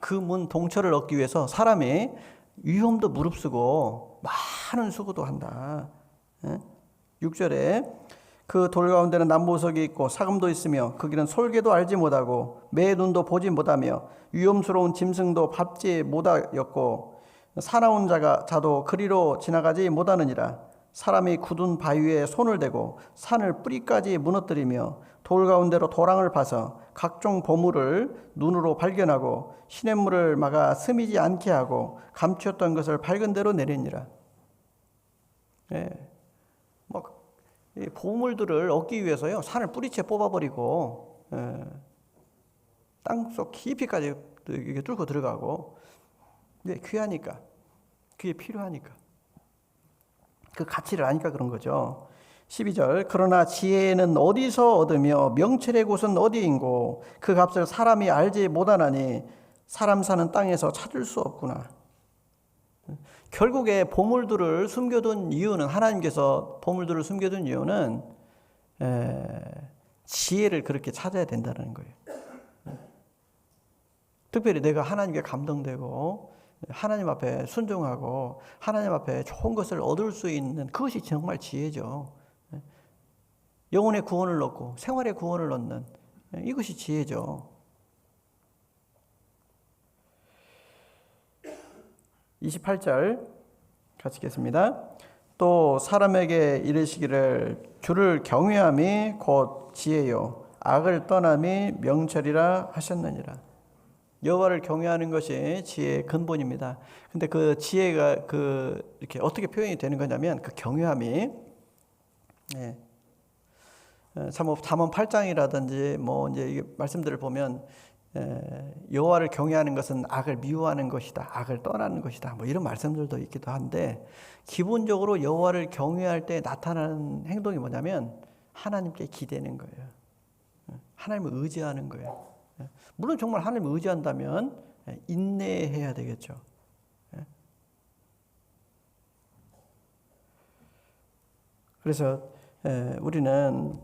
그 문 동철을 얻기 위해서 사람이 위험도 무릅쓰고 많은 수고도 한다. 6절에 그 돌 가운데는 남보석이 있고 사금도 있으며 그 길은 솔개도 알지 못하고 매의 눈도 보지 못하며 위험스러운 짐승도 밟지 못하였고 사나운 자도 그리로 지나가지 못하느니라. 사람이 굳은 바위 위에 손을 대고 산을 뿌리까지 무너뜨리며 돌 가운데로 도랑을 파서 각종 보물을 눈으로 발견하고 시냇물을 막아 스미지 않게 하고 감추었던 것을 밝은 대로 내리니라. 예. 이 보물들을 얻기 위해서요, 산을 뿌리채 뽑아버리고, 땅속 깊이까지 이게 뚫고 들어가고, 네, 귀하니까, 그게 필요하니까, 그 가치를 아니까 그런 거죠. 12절, 그러나 지혜는 어디서 얻으며 명철의 곳은 어디인고 그 값을 사람이 알지 못하나니 사람 사는 땅에서 찾을 수 없구나. 결국에 보물들을 숨겨둔 이유는, 하나님께서 보물들을 숨겨둔 이유는 지혜를 그렇게 찾아야 된다는 거예요. 특별히 내가 하나님께 감동되고 하나님 앞에 순종하고 하나님 앞에 좋은 것을 얻을 수 있는, 그것이 정말 지혜죠. 영혼의 구원을 얻고 생활의 구원을 얻는, 이것이 지혜죠. 28절 같이 읽겠습니다. 또 사람에게 이르시기를 주를 경외함이 곧 지혜요 악을 떠남이 명철이라 하셨느니라. 여호와를 경외하는 것이 지혜의 근본입니다. 근데 그 지혜가 이렇게 어떻게 표현이 되는 거냐면, 그 경외함이 참 잠언 8장이라든지 뭐 이제 이 말씀들을 보면 여호와를 경외하는 것은 악을 미워하는 것이다, 악을 떠나는 것이다, 뭐 이런 말씀들도 있기도 한데, 기본적으로 여호와를 경외할 때 나타나는 행동이 뭐냐면 하나님께 기대는 거예요. 하나님을 의지하는 거예요. 물론 정말 하나님을 의지한다면 인내해야 되겠죠. 그래서 우리는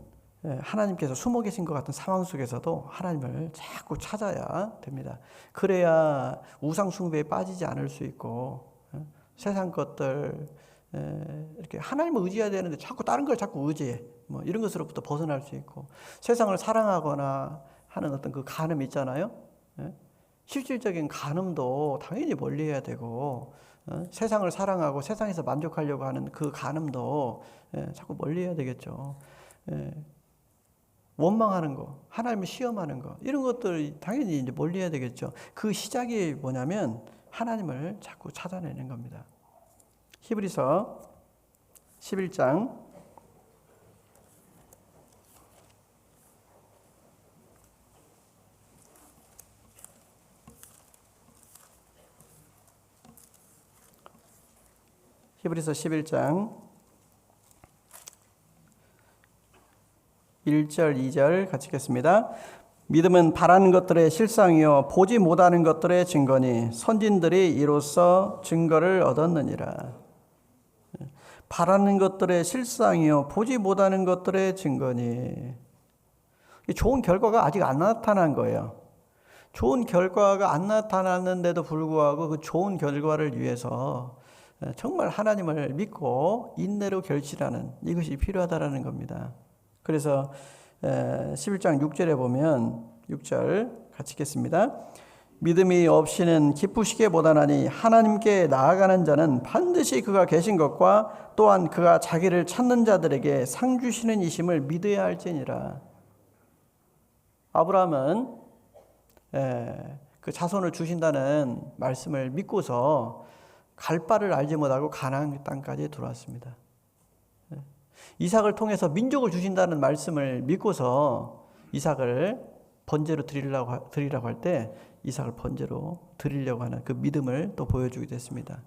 하나님께서 숨어 계신 것 같은 상황 속에서도 하나님을 자꾸 찾아야 됩니다. 그래야 우상 숭배에 빠지지 않을 수 있고, 세상 것들 이렇게 하나님을 의지해야 되는데 자꾸 다른 걸 자꾸 의지해, 뭐 이런 것으로부터 벗어날 수 있고, 세상을 사랑하거나 하는 어떤 그 간음 있잖아요. 실질적인 간음도 당연히 멀리해야 되고, 세상을 사랑하고 세상에서 만족하려고 하는 그 간음도 자꾸 멀리해야 되겠죠. 원망하는 거, 하나님을 시험하는 거, 이런 것들 당연히 이제 멀리해야 되겠죠. 그 시작이 뭐냐면 하나님을 자꾸 찾아내는 겁니다. 히브리서 11장 1절 2절 같이 읽겠습니다. 믿음은 바라는 것들의 실상이요 보지 못하는 것들의 증거니 선진들이 이로써 증거를 얻었느니라. 바라는 것들의 실상이요 보지 못하는 것들의 증거니, 좋은 결과가 아직 안 나타난 거예요. 좋은 결과가 안 나타났는데도 불구하고 그 좋은 결과를 위해서 정말 하나님을 믿고 인내로 결실하는, 이것이 필요하다라는 겁니다. 그래서 11장 6절에 보면, 6절 같이 읽겠습니다. 믿음이 없이는 기쁘시게 못하나니 하나님께 나아가는 자는 반드시 그가 계신 것과 또한 그가 자기를 찾는 자들에게 상 주시는 이심을 믿어야 할지니라. 아브라함은 그 자손을 주신다는 말씀을 믿고서 갈 바를 알지 못하고 가나안 땅까지 들어왔습니다. 이삭을 통해서 민족을 주신다는 말씀을 믿고서 이삭을 번제로 드리라고 할 때 이삭을 번제로 드리려고 하는 그 믿음을 또 보여주게 됐습니다.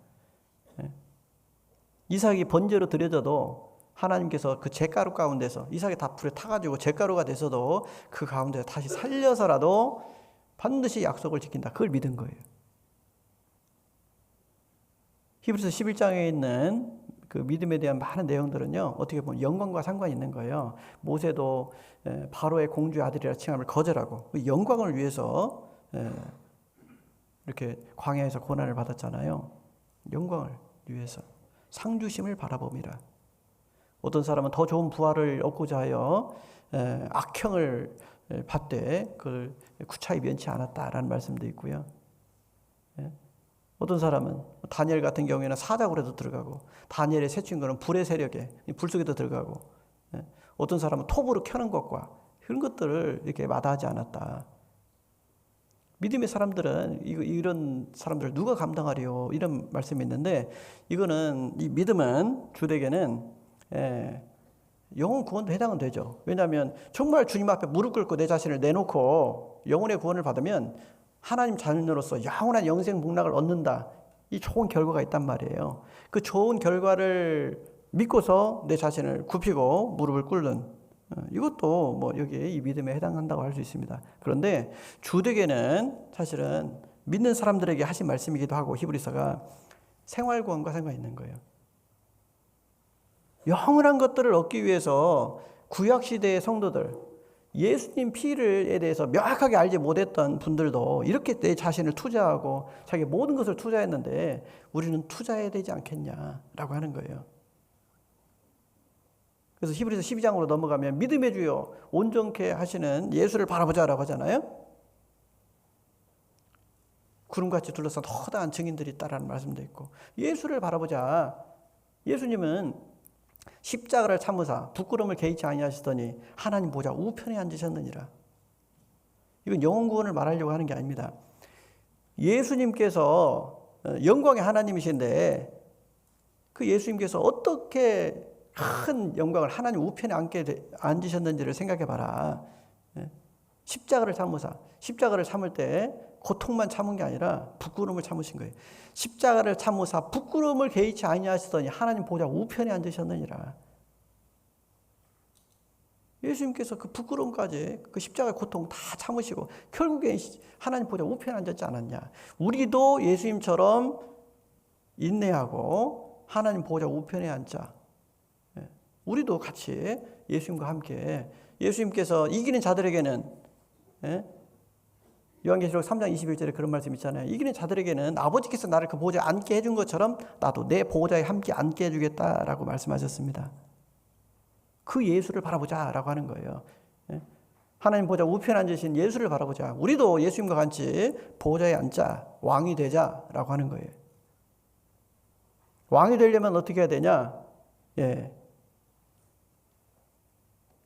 이삭이 번제로 드려져도 하나님께서 그 잿가루 가운데서, 이삭이 다 불에 타가지고 잿가루가 돼서도 그 가운데 다시 살려서라도 반드시 약속을 지킨다, 그걸 믿은 거예요. 히브리서 11장에 있는 그 믿음에 대한 많은 내용들은요, 어떻게 보면 영광과 상관이 있는 거예요. 모세도 바로의 공주의 아들이라 칭함을 거절하고 그 영광을 위해서 이렇게 광야에서 고난을 받았잖아요. 영광을 위해서 상주심을 바라봅니다. 어떤 사람은 더 좋은 부활을 얻고자 하여 악형을 받되 그걸 구차히 면치 않았다라는 말씀도 있고요. 어떤 사람은 다니엘 같은 경우에는 사자굴에도 들어가고, 다니엘의 세 친구는 불의 세력에 불 속에도 들어가고, 어떤 사람은 톱으로 켜는 것과 그런 것들을 이렇게 마다하지 않았다. 믿음의 사람들은 이런 사람들을 누가 감당하리요? 이런 말씀이 있는데, 이거는 이 믿음은 주되게는 영혼 구원도 해당은 되죠. 왜냐하면 정말 주님 앞에 무릎 꿇고 내 자신을 내놓고 영혼의 구원을 받으면 하나님 자녀로서 영원한 영생 복락을 얻는다. 이 좋은 결과가 있단 말이에요. 그 좋은 결과를 믿고서 내 자신을 굽히고 무릎을 꿇는, 이것도 뭐 여기에 이 믿음에 해당한다고 할 수 있습니다. 그런데 주되게는 사실은 믿는 사람들에게 하신 말씀이기도 하고, 히브리서가 생활구원과 상관이 있는 거예요. 영원한 것들을 얻기 위해서 구약시대의 성도들, 예수님 피에 대해서 명확하게 알지 못했던 분들도 이렇게 내 자신을 투자하고 자기 모든 것을 투자했는데 우리는 투자해야 되지 않겠냐라고 하는 거예요. 그래서 히브리서 12장으로 넘어가면 믿음의 주요 온전케 하시는 예수를 바라보자라고 하잖아요. 구름같이 둘러싼 허다한 증인들이 있다라는 말씀도 있고, 예수를 바라보자. 예수님은 십자가를 참으사 부끄러움을 개의치 아니하시더니 하나님 보좌 우편에 앉으셨느니라. 이건 영혼 구원을 말하려고 하는 게 아닙니다. 예수님께서 영광의 하나님이신데 그 예수님께서 어떻게 큰 영광을 하나님 우편에 앉으셨는지를 생각해 봐라. 십자가를 참으사, 십자가를 참을 때 고통만 참은 게 아니라 부끄러움을 참으신 거예요. 십자가를 참으사 부끄러움을 개의치 아니하시더니 하나님 보좌 우편에 앉으셨느니라. 예수님께서 그 부끄러움까지, 그 십자가의 고통 다 참으시고 결국에 하나님 보좌 우편에 앉았지 않았냐. 우리도 예수님처럼 인내하고 하나님 보좌 우편에 앉자. 우리도 같이 예수님과 함께, 예수님께서 이기는 자들에게는, 요한계시록 3장 21절에 그런 말씀 있잖아요. 이기는 자들에게는 아버지께서 나를 그 보좌에 앉게 해준 것처럼 나도 내 보좌에 함께 앉게 해주겠다라고 말씀하셨습니다. 그 예수를 바라보자라고 하는 거예요. 하나님 보좌 우편에 앉으신 예수를 바라보자. 우리도 예수님과 같이 보좌에 앉자, 왕이 되자라고 하는 거예요. 왕이 되려면 어떻게 해야 되냐?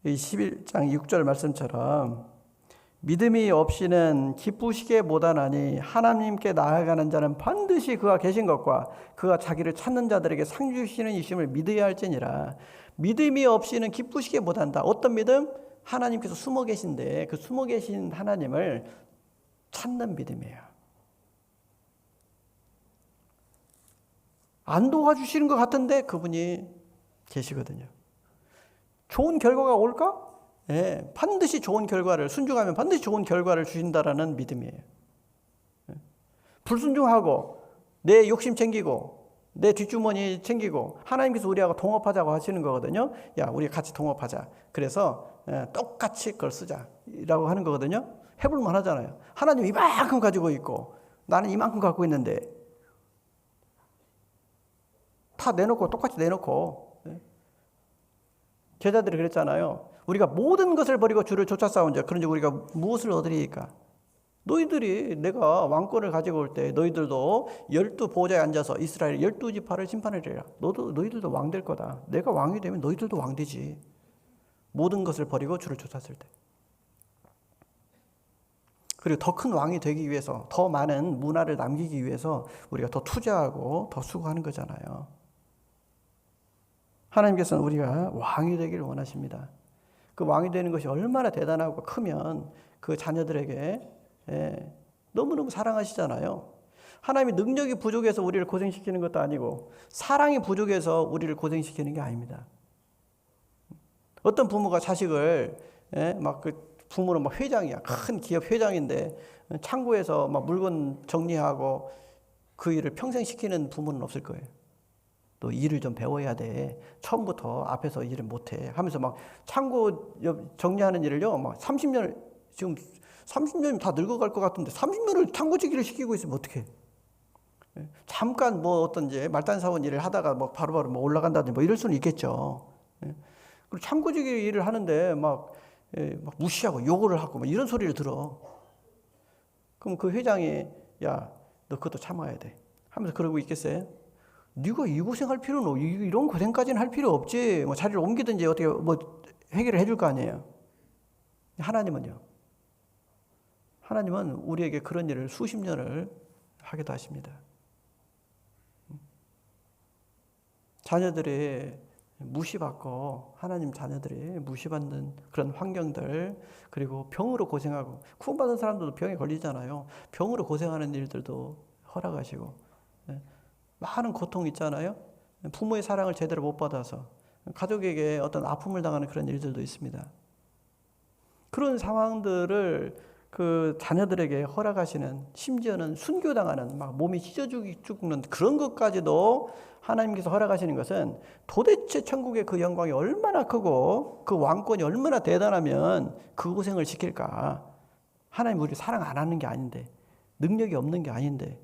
이 11장 6절 말씀처럼 믿음이 없이는 기쁘시게 못하나니 하나님께 나아가는 자는 반드시 그가 계신 것과 그가 자기를 찾는 자들에게 상 주시는 이심을 믿어야 할지니라. 믿음이 없이는 기쁘시게 못한다. 어떤 믿음? 하나님께서 숨어 계신데 그 숨어 계신 하나님을 찾는 믿음이에요. 안 도와주시는 것 같은데 그분이 계시거든요. 좋은 결과가 올까? 반드시 좋은 결과를, 순종하면 반드시 좋은 결과를 주신다라는 믿음이에요. 불순종하고 내 욕심 챙기고 내 뒷주머니 챙기고 하나님께서 우리하고 동업하자고 하시는 거거든요. 야, 우리 같이 동업하자. 그래서 똑같이 그걸 쓰자라고 하는 거거든요. 해볼만 하잖아요. 하나님 이만큼 가지고 있고 나는 이만큼 갖고 있는데 다 내놓고 똑같이 내놓고, 제자들이 그랬잖아요. 우리가 모든 것을 버리고 주를 쫓아 싸운 자, 그런지 우리가 무엇을 얻으리까? 너희들이 내가 왕권을 가지고 올 때 너희들도 12 보좌에 앉아서 이스라엘 12지파를 심판하리라. 너희들도 왕 될 거다. 내가 왕이 되면 너희들도 왕 되지. 모든 것을 버리고 주를 쫓았을 때. 그리고 더 큰 왕이 되기 위해서, 더 많은 문화를 남기기 위해서 우리가 더 투자하고 더 수고하는 거잖아요. 하나님께서는 우리가 왕이 되기를 원하십니다. 그 왕이 되는 것이 얼마나 대단하고 크면 그 자녀들에게 너무너무 사랑하시잖아요. 하나님이 능력이 부족해서 우리를 고생시키는 것도 아니고 사랑이 부족해서 우리를 고생시키는 게 아닙니다. 어떤 부모가 자식을 막 그 부모는 막 회장이야. 큰 기업 회장인데 창고에서 막 물건 정리하고 그 일을 평생 시키는 부모는 없을 거예요. 너 일을 좀 배워야 돼. 처음부터 앞에서 일을 못해. 하면서 막 창고 정리하는 일을요, 막 30년을, 지금 30년이면 다 늙어갈 것 같은데 30년을 창고지기를 시키고 있으면 어떡해. 잠깐 뭐 어떤 이제 말단 사원 일을 하다가 뭐 바로바로 뭐 올라간다든지 뭐 이럴 수는 있겠죠. 그리고 참고지기 일을 하는데 막 무시하고 욕을 하고 막 이런 소리를 들어. 그럼 그 회장이 야, 너 그것도 참아야 돼 하면서 그러고 있겠어요? 네가 이 고생할 필요는 이런 고생까지는 할 필요 없지. 뭐 자리를 옮기든지 어떻게 뭐 해결을 해줄 거 아니에요. 하나님은요. 하나님은 우리에게 그런 일을 수십 년을 하기도 하십니다. 자녀들이 무시받고 하나님 자녀들이 무시받는 그런 환경들, 그리고 병으로 고생하고 구원받은 사람들도 병에 걸리잖아요. 병으로 고생하는 일들도 허락하시고 많은 고통 있잖아요. 부모의 사랑을 제대로 못 받아서 가족에게 어떤 아픔을 당하는 그런 일들도 있습니다. 그런 상황들을 그 자녀들에게 허락하시는, 심지어는 순교당하는 막 몸이 찢어 죽는 그런 것까지도 하나님께서 허락하시는 것은 도대체 천국의 그 영광이 얼마나 크고 그 왕권이 얼마나 대단하면 그 고생을 시킬까. 하나님 우리 사랑 안 하는 게 아닌데, 능력이 없는 게 아닌데,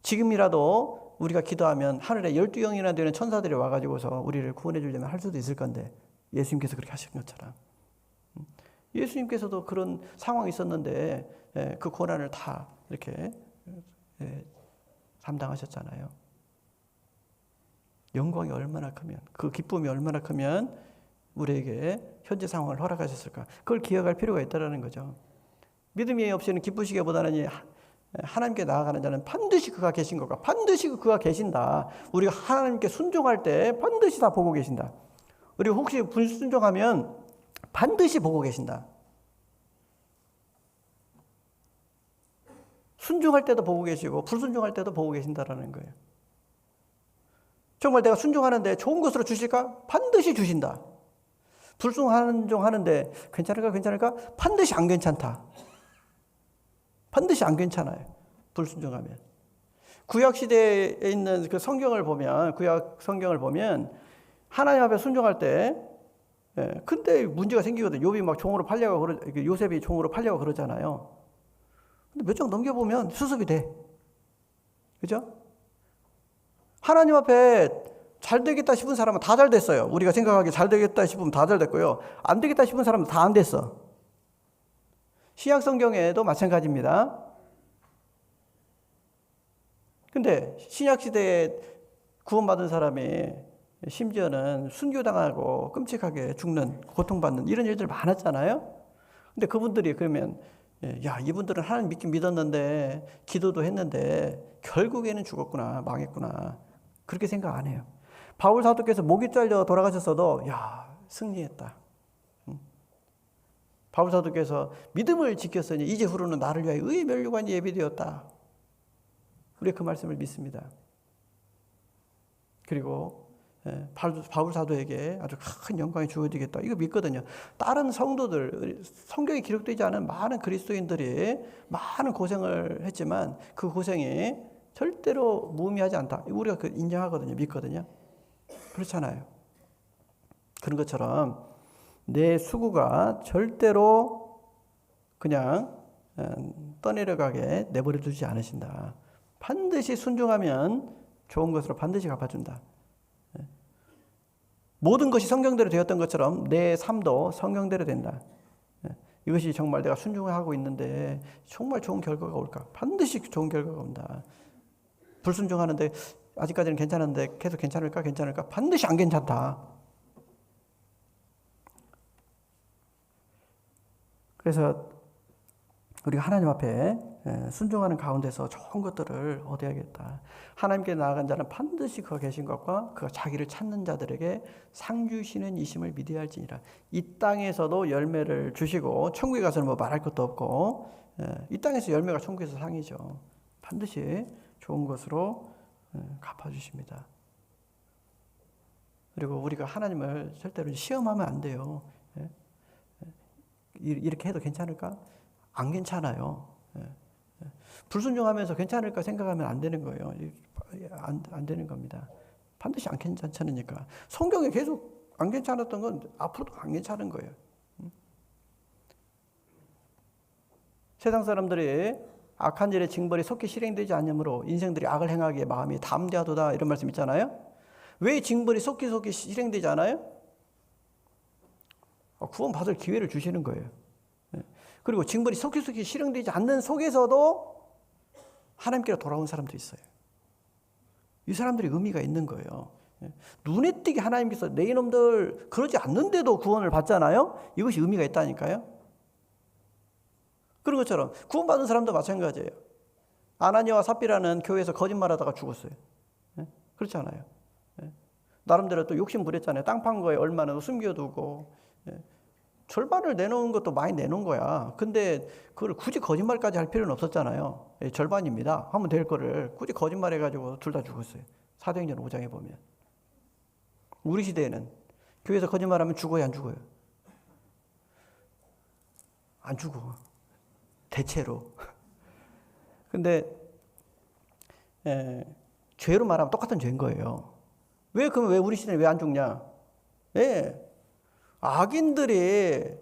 지금이라도 우리가 기도하면 하늘에 12영이나 되는 천사들이 와가지고서 우리를 구원해 주려면 할 수도 있을 건데, 예수님께서 그렇게 하신 것처럼 예수님께서도 그런 상황이 있었는데 그 고난을 다 이렇게 감당하셨잖아요. 영광이 얼마나 크면, 그 기쁨이 얼마나 크면 우리에게 현재 상황을 허락하셨을까. 그걸 기억할 필요가 있다는 거죠. 믿음이 없이는 기쁘시기보다는 하나님께 나아가는 자는 반드시 그가 계신 것과 반드시 그가 계신다. 우리가 하나님께 순종할 때 반드시 다 보고 계신다. 우리가 혹시 불순종하면 반드시 보고 계신다. 순종할 때도 보고 계시고 불순종할 때도 보고 계신다라는 거예요. 정말 내가 순종하는데 좋은 것으로 주실까? 반드시 주신다. 불순종하는데 괜찮을까? 반드시 안 괜찮다. 반드시 안 괜찮아요. 불순종하면. 구약 시대에 있는 그 성경을 보면, 구약 성경을 보면 하나님 앞에 순종할 때 근데 문제가 생기거든요. 욥이 막 종으로 팔려고 요셉이 종으로 팔려고 그러잖아요. 근데 몇 장 넘겨보면 수습이 돼. 그죠? 하나님 앞에 잘 되겠다 싶은 사람은 다 잘 됐어요. 우리가 생각하기에 잘 되겠다 싶으면 다 잘 됐고요. 안 되겠다 싶은 사람은 다 안 됐어. 신약 성경에도 마찬가지입니다. 근데 신약 시대에 구원받은 사람이 심지어는 순교당하고 끔찍하게 죽는, 고통받는 이런 일들 많았잖아요. 근데 그분들이 그러면 야, 이분들은 하나님 믿긴 믿었는데 기도도 했는데 결국에는 죽었구나, 망했구나, 그렇게 생각 안 해요. 바울 사도께서 목이 잘려 돌아가셨어도 야, 승리했다. 바울 사도께서 믿음을 지켰으니 이제 후로는 나를 위하여 의의 면류관이 예비되었다. 우리가 그 말씀을 믿습니다. 그리고 바울 사도에게 아주 큰 영광이 주어지겠다, 이거 믿거든요. 다른 성도들, 성경에 기록되지 않은 많은 그리스도인들이 많은 고생을 했지만 그 고생이 절대로 무의미하지 않다, 우리가 인정하거든요. 믿거든요. 그렇잖아요. 그런 것처럼 내 수고가 절대로 그냥 떠내려가게 내버려 두지 않으신다. 반드시 순종하면 좋은 것으로 반드시 갚아준다. 모든 것이 성경대로 되었던 것처럼 내 삶도 성경대로 된다. 이것이 정말 내가 순종하고 있는데 정말 좋은 결과가 올까? 반드시 좋은 결과가 온다. 불순종하는데 아직까지는 괜찮은데 계속 괜찮을까? 반드시 안 괜찮다. 그래서 우리가 하나님 앞에 순종하는 가운데서 좋은 것들을 얻어야겠다. 하나님께 나아간 자는 반드시 그가 계신 것과 그가 자기를 찾는 자들에게 상 주시는 이심을 믿어야 할지니라. 이 땅에서도 열매를 주시고 천국에 가서는 뭐 말할 것도 없고, 이 땅에서 열매가 천국에서 상이죠. 반드시 좋은 것으로 갚아주십니다. 그리고 우리가 하나님을 절대로 시험하면 안 돼요. 이렇게 해도 괜찮을까? 안 괜찮아요. 불순종하면서 괜찮을까 생각하면 안 되는 거예요. 안 되는 겁니다. 반드시 안 괜찮으니까. 성경에 계속 안 괜찮았던 건 앞으로도 안 괜찮은 거예요. 세상 사람들이 악한 일의 징벌이 속히 실행되지 않으므로 인생들이 악을 행하기에 마음이 담대하도다, 이런 말씀 있잖아요. 왜 징벌이 속히 실행되지 않아요? 구원받을 기회를 주시는 거예요. 그리고 징벌이 속히 실행되지 않는 속에서도 하나님께로 돌아온 사람도 있어요. 이 사람들이 의미가 있는 거예요. 눈에 띄게 하나님께서 내 이놈들 그러지 않는데도 구원을 받잖아요. 이것이 의미가 있다니까요. 그런 것처럼 구원받은 사람도 마찬가지예요. 아나니아와 삽비라는 교회에서 거짓말하다가 죽었어요. 그렇지 않아요. 나름대로 또 욕심 부렸잖아요. 땅 판 거에 얼마나 숨겨두고 절반을 내놓은 것도 많이 내놓은 거야. 근데 그걸 굳이 거짓말까지 할 필요는 없었잖아요. 절반입니다 하면 될 거를 굳이 거짓말해가지고 둘 다 죽었어요. 사도행전 5장에 보면. 우리 시대에는 교회에서 거짓말하면 죽어요, 안 죽어요? 안 죽어. 대체로. 근데 죄로 말하면 똑같은 죄인 거예요. 그럼 왜 우리 시대는 왜 안 죽냐? 악인들이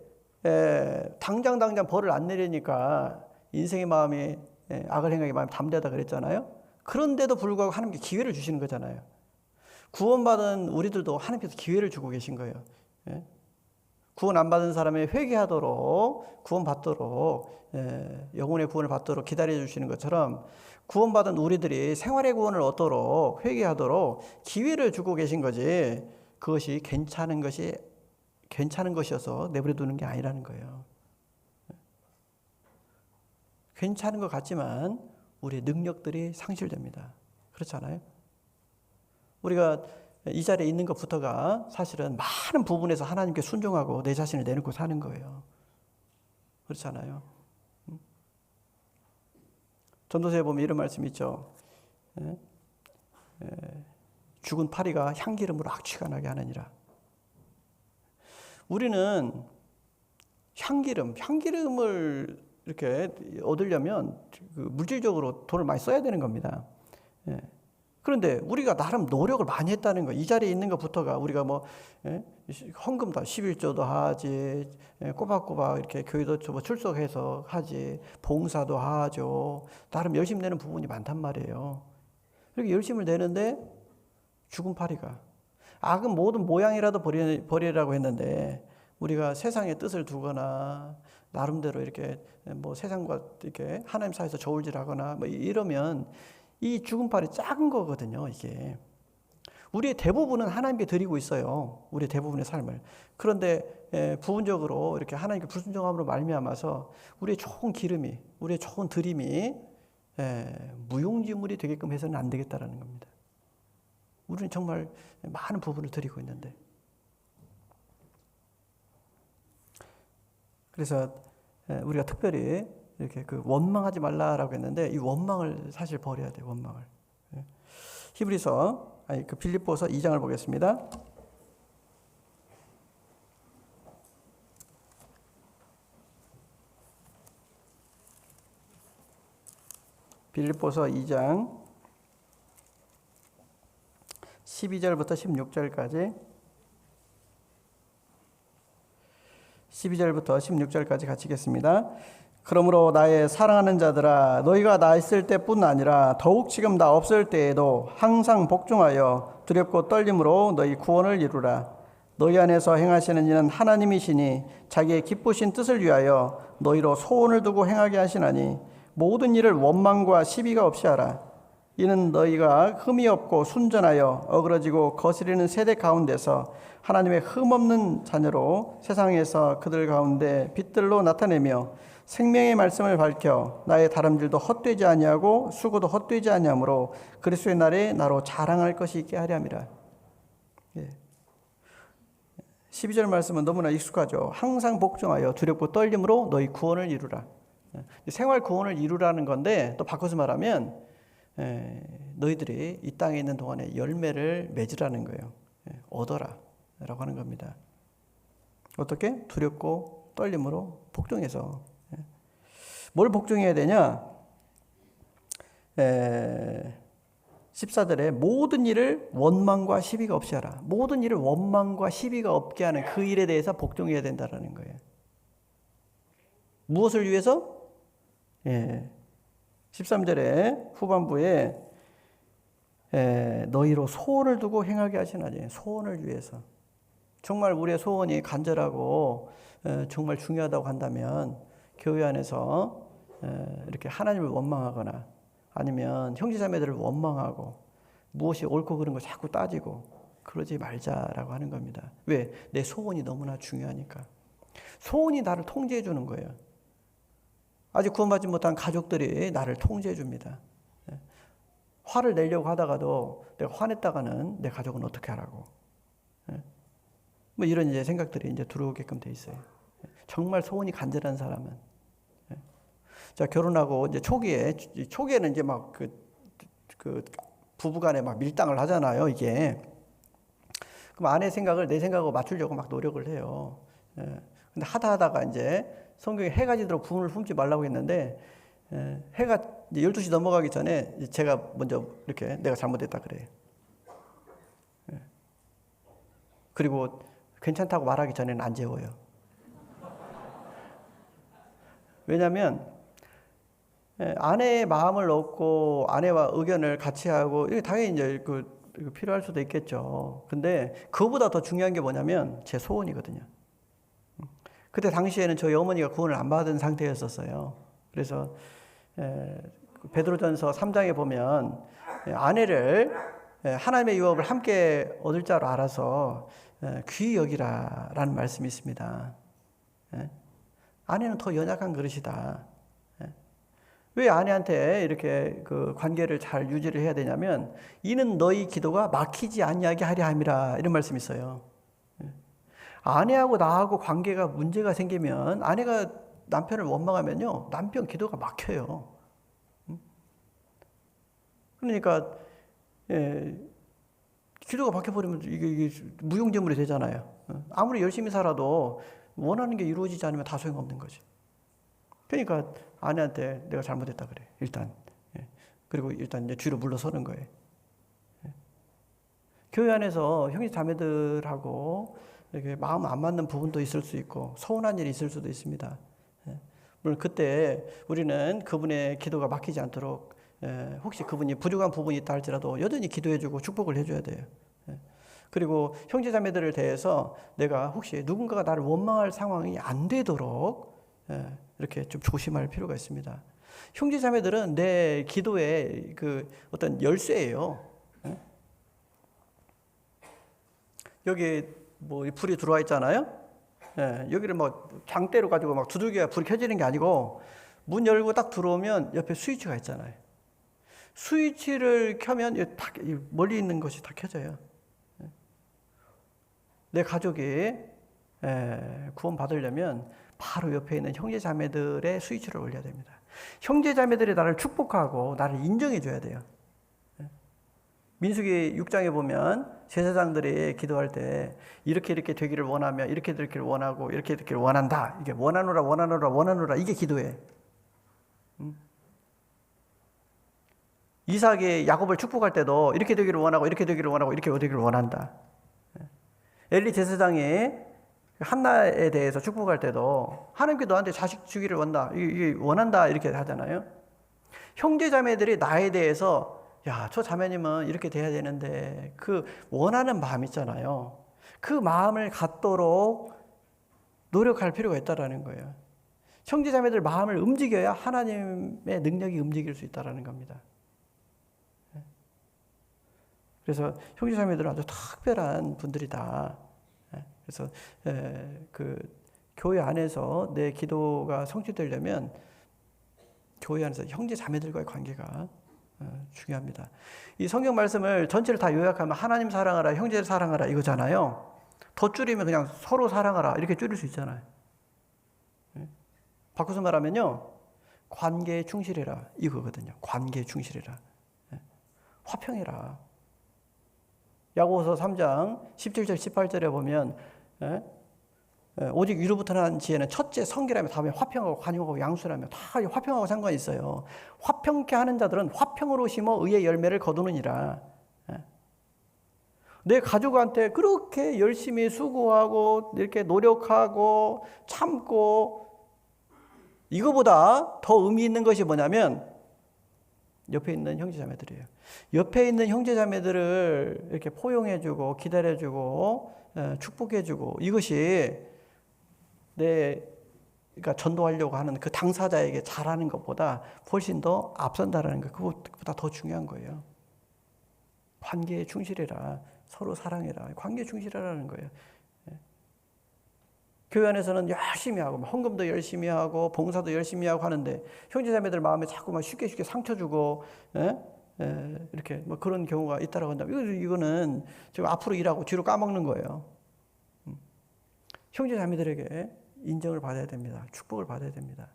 당장 벌을 안 내리니까 인생의 마음이 악을 행하기 마음이 담대하다 그랬잖아요. 그런데도 불구하고 하나님께 기회를 주시는 거잖아요. 구원받은 우리들도 하나님께서 기회를 주고 계신 거예요. 구원 안 받은 사람이 회개하도록 구원받도록 영혼의 구원을 받도록 기다려 주시는 것처럼 구원받은 우리들이 생활의 구원을 얻도록 회개하도록 기회를 주고 계신 거지, 그것이 괜찮은 것이어서 내버려 두는 게 아니라는 거예요. 괜찮은 것 같지만 우리의 능력들이 상실됩니다. 그렇지 않아요? 우리가 이 자리에 있는 것부터가 사실은 많은 부분에서 하나님께 순종하고 내 자신을 내놓고 사는 거예요. 그렇지 않아요? 전도서에 보면 이런 말씀이 있죠. 죽은 파리가 향기름으로 악취가 나게 하느니라. 우리는 향기름을 이렇게 얻으려면 물질적으로 돈을 많이 써야 되는 겁니다. 그런데 우리가 나름 노력을 많이 했다는 거, 이 자리에 있는 것부터가 우리가 헌금 다 11조도 하지, 꼬박꼬박 이렇게 교회도 출석해서 하지, 봉사도 하죠. 나름 열심히 내는 부분이 많단 말이에요. 이렇게 열심을 내는데 죽은 파리가, 악은 모든 모양이라도 버리라고 했는데 우리가 세상의 뜻을 두거나 나름대로 이렇게 세상과 이렇게 하나님 사이에서 저울질하거나 이러면 이 죽은 파리 작은 거거든요. 이게 우리의 대부분은 하나님께 드리고 있어요. 우리의 대부분의 삶을. 그런데 부분적으로 이렇게 하나님께 불순종함으로 말미암아서 우리의 좋은 기름이, 우리의 좋은 드림이 무용지물이 되게끔 해서는 안 되겠다라는 겁니다. 우리는 정말 많은 부분을 드리고 있는데, 그래서 우리가 특별히 이렇게 원망하지 말라라고 했는데 이 원망을 사실 버려야 돼요. 원망을. 빌립보서 2장을 보겠습니다. 빌립보서 2장 12절부터 16절까지 12절부터 16절까지 같이 읽겠습니다. 그러므로 나의 사랑하는 자들아, 너희가 나 있을 때뿐 아니라 더욱 지금 나 없을 때에도 항상 복종하여 두렵고 떨림으로 너희 구원을 이루라. 너희 안에서 행하시는 이는 하나님이시니 자기의 기쁘신 뜻을 위하여 너희로 소원을 두고 행하게 하시나니 모든 일을 원망과 시비가 없이 하라. 이는 너희가 흠이 없고 순전하여 어그러지고 거스리는 세대 가운데서 하나님의 흠없는 자녀로 세상에서 그들 가운데 빛들로 나타내며 생명의 말씀을 밝혀 나의 다름질도 헛되지 아니하고 수고도 헛되지 아니하므로 그리스도의 날에 나로 자랑할 것이 있게 하려 함이라. 12절 말씀은 너무나 익숙하죠. 항상 복종하여 두렵고 떨림으로 너희 구원을 이루라. 생활 구원을 이루라는 건데, 또 바꿔서 말하면 너희들이 이 땅에 있는 동안에 열매를 맺으라는 거예요. 얻어라 라고 하는 겁니다. 어떻게? 두렵고 떨림으로 복종해서. 뭘 복종해야 되냐? 14절에 모든 일을 원망과 시비가 없이 하라. 모든 일을 원망과 시비가 없게 하는 그 일에 대해서 복종해야 된다는 거예요. 무엇을 위해서? 13절에 후반부에 너희로 소원을 두고 행하게 하시나니, 소원을 위해서. 정말 우리의 소원이 간절하고 정말 중요하다고 한다면 교회 안에서 이렇게 하나님을 원망하거나 아니면 형제자매들을 원망하고 무엇이 옳고 그른 거 자꾸 따지고 그러지 말자라고 하는 겁니다. 왜? 내 소원이 너무나 중요하니까. 소원이 나를 통제해 주는 거예요. 아직 구원받지 못한 가족들이 나를 통제해 줍니다. 화를 내려고 하다가도 내가 화냈다가는 내 가족은 어떻게 하라고. 뭐 이런 이제 생각들이 이제 들어오게끔 돼 있어요. 정말 소원이 간절한 사람은. 자, 결혼하고 이제 초기에는 이제 막 그 부부간에 막 밀당을 하잖아요, 이게. 그럼 아내 생각을 내 생각하고 맞추려고 막 노력을 해요. 근데 하다가 이제 성경에 해가 지도록 부문을 품지 말라고 했는데, 해가 이제 12시 넘어가기 전에 제가 먼저 이렇게 내가 잘못했다 그래요. 그리고 괜찮다고 말하기 전에는 안 재워요. 왜냐하면 아내의 마음을 얻고 아내와 의견을 같이 하고 이게 당연히 이제 필요할 수도 있겠죠. 근데 그거보다 더 중요한 게 뭐냐면 제 소원이거든요. 그때 당시에는 저희 어머니가 구원을 안 받은 상태였었어요. 그래서 베드로전서 3장에 보면 아내를 하나님의 유업을 함께 얻을 자로 알아서 귀히 여기라라는 말씀이 있습니다. 아내는 더 연약한 그릇이다. 왜 아내한테 이렇게 그 관계를 잘 유지를 해야 되냐면 이는 너희 기도가 막히지 아니하게 하려 함이라 이런 말씀이 있어요. 아내하고 나하고 관계가 문제가 생기면 아내가 남편을 원망하면요 남편 기도가 막혀요. 그러니까 기도가 막혀버리면 이게 무용지물이 되잖아요. 아무리 열심히 살아도 원하는 게 이루어지지 않으면 다 소용없는 거지. 그러니까 아내한테 내가 잘못했다 그래. 일단. 그리고 일단 이제 뒤로 물러서는 거예요. 교회 안에서 형제 자매들하고 이렇게 마음 안 맞는 부분도 있을 수 있고 서운한 일이 있을 수도 있습니다. 물론 그때 우리는 그분의 기도가 막히지 않도록 혹시 그분이 부족한 부분이 있다 할지라도 여전히 기도해주고 축복을 해줘야 돼요. 그리고 형제 자매들을 대해서 내가 혹시 누군가가 나를 원망할 상황이 안 되도록 이렇게 좀 조심할 필요가 있습니다. 형제 자매들은 내 기도의 그 어떤 열쇠예요. 여기 뭐 불이 들어와 있잖아요. 여기를 막 장대로 가지고 막 두들겨야 불이 켜지는 게 아니고 문 열고 딱 들어오면 옆에 스위치가 있잖아요. 스위치를 켜면 딱 멀리 있는 것이 다 켜져요. 내 가족이 구원 받으려면 바로 옆에 있는 형제 자매들의 스위치를 올려야 됩니다. 형제 자매들이 나를 축복하고 나를 인정해 줘야 돼요. 민수기 6장에 보면 제사장들이 기도할 때 이렇게 되기를 원하며 이렇게 되기를 원하고 이렇게 되기를 원한다. 이게 원하노라 이게 기도예요. 이삭이 야곱을 축복할 때도 이렇게 되기를 원하고 이렇게 되기를 원하고 이렇게 되기를 원한다. 엘리 제사장이 한나에 대해서 축복할 때도 하나님께 너한테 자식 주기를 원한다. 이게 원한다 이렇게 하잖아요. 형제 자매들이 나에 대해서 야, 저 자매님은 이렇게 돼야 되는데 그 원하는 마음 있잖아요. 그 마음을 갖도록 노력할 필요가 있다라는 거예요. 형제 자매들 마음을 움직여야 하나님의 능력이 움직일 수 있다라는 겁니다. 그래서 형제 자매들은 아주 특별한 분들이다. 그래서 그 교회 안에서 내 기도가 성취되려면 교회 안에서 형제 자매들과의 관계가 중요합니다. 이 성경 말씀을 전체를 다 요약하면 하나님 사랑하라, 형제를 사랑하라 이거잖아요. 더 줄이면 그냥 서로 사랑하라 이렇게 줄일 수 있잖아요. 바꿔서 말하면요, 관계에 충실해라 이거거든요. 관계에 충실해라. 화평해라. 야고보서 3장 17절 18절에 보면 오직 위로부터 난 지혜는 첫째 성결하며 다음에 화평하고 관용하고 양순하며 다 화평하고 상관이 있어요. 화평케 하는 자들은 화평으로 심어 의의 열매를 거두느니라. 내 가족한테 그렇게 열심히 수고하고 이렇게 노력하고 참고 이거보다 더 의미 있는 것이 뭐냐면 옆에 있는 형제자매들이에요. 옆에 있는 형제자매들을 이렇게 포용해주고 기다려주고 축복해주고 이것이 그러니까 전도하려고 하는 그 당사자에게 잘하는 것보다 훨씬 더 앞선다라는 거, 그것보다 더 중요한 거예요. 관계에 충실해라. 서로 사랑해라. 관계에 충실하라는 거예요. 교회 안에서는 열심히 하고 헌금도 열심히 하고 봉사도 열심히 하고 하는데 형제자매들 마음에 자꾸 막 쉽게 상처 주고 이렇게 뭐 그런 경우가 있다라고 한다면 이거는 지금 앞으로 일하고 뒤로 까먹는 거예요. 형제자매들에게 인정을 받아야 됩니다. 축복을 받아야 됩니다.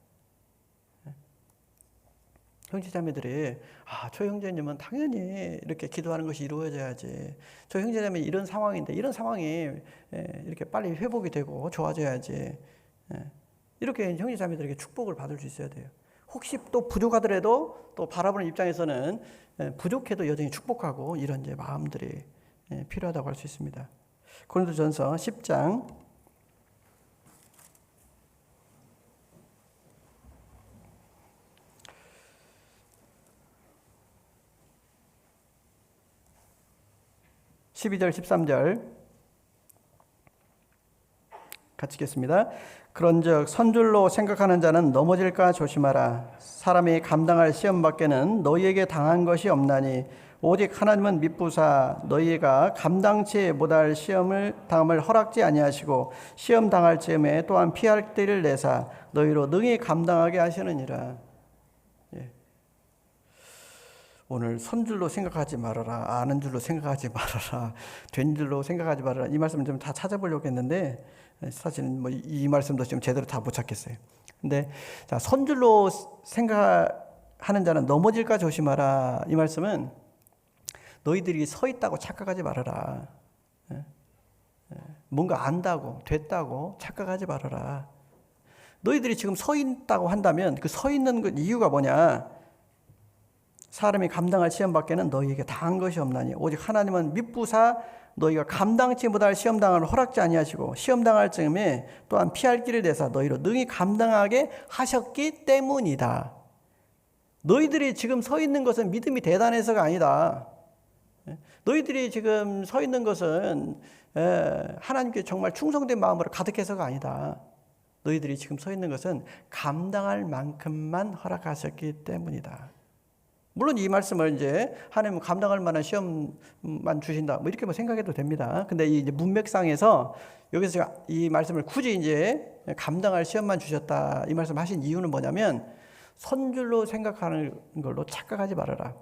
형제자매들이 저 형제님은 당연히 이렇게 기도하는 것이 이루어져야지. 저 형제자매 이런 상황인데 이런 상황이 이렇게 빨리 회복이 되고 좋아져야지. 이렇게 형제자매들에게 축복을 받을 수 있어야 돼요. 혹시 또 부족하더라도 또 바라보는 입장에서는 부족해도 여전히 축복하고 이런 이제 마음들이 필요하다고 할 수 있습니다. 고린도전서 10장 12절 13절 같이 읽겠습니다. 그런즉 선줄로 생각하는 자는 넘어질까 조심하라. 사람이 감당할 시험 밖에는 너희에게 당한 것이 없나니 오직 하나님은 미쁘사 너희가 감당치 못할 시험을 당함을 허락지 아니하시고 시험 당할 즈음에 또한 피할 길을 내사 너희로 능히 감당하게 하시느니라. 오늘 선줄로 생각하지 말아라, 아는 줄로 생각하지 말아라, 된 줄로 생각하지 말아라, 이 말씀을 좀 다 찾아보려고 했는데 사실은 뭐 이 말씀도 지금 제대로 다 못 찾겠어요. 근데 자, 선줄로 생각하는 자는 넘어질까 조심하라. 이 말씀은 너희들이 서 있다고 착각하지 말아라. 뭔가 안다고 됐다고 착각하지 말아라. 너희들이 지금 서 있다고 한다면 그 서 있는 그 이유가 뭐냐? 사람이 감당할 시험 밖에는 너희에게 당한 것이 없나니 오직 하나님은 미쁘사 너희가 감당치 못할 시험 당함을 허락지 아니하시고 시험 당할 즈음에 또한 피할 길을 내사 너희로 능히 감당하게 하셨기 때문이다. 너희들이 지금 서 있는 것은 믿음이 대단해서가 아니다. 너희들이 지금 서 있는 것은 하나님께 정말 충성된 마음으로 가득해서가 아니다. 너희들이 지금 서 있는 것은 감당할 만큼만 허락하셨기 때문이다. 물론 이 말씀을 이제 하나님은 감당할 만한 시험만 주신다, 뭐 이렇게 생각해도 됩니다. 근데 이 문맥상에서 여기서 제가 이 말씀을 굳이 이제 감당할 시험만 주셨다, 이 말씀 하신 이유는 뭐냐면 선줄로 생각하는 걸로 착각하지 말아라.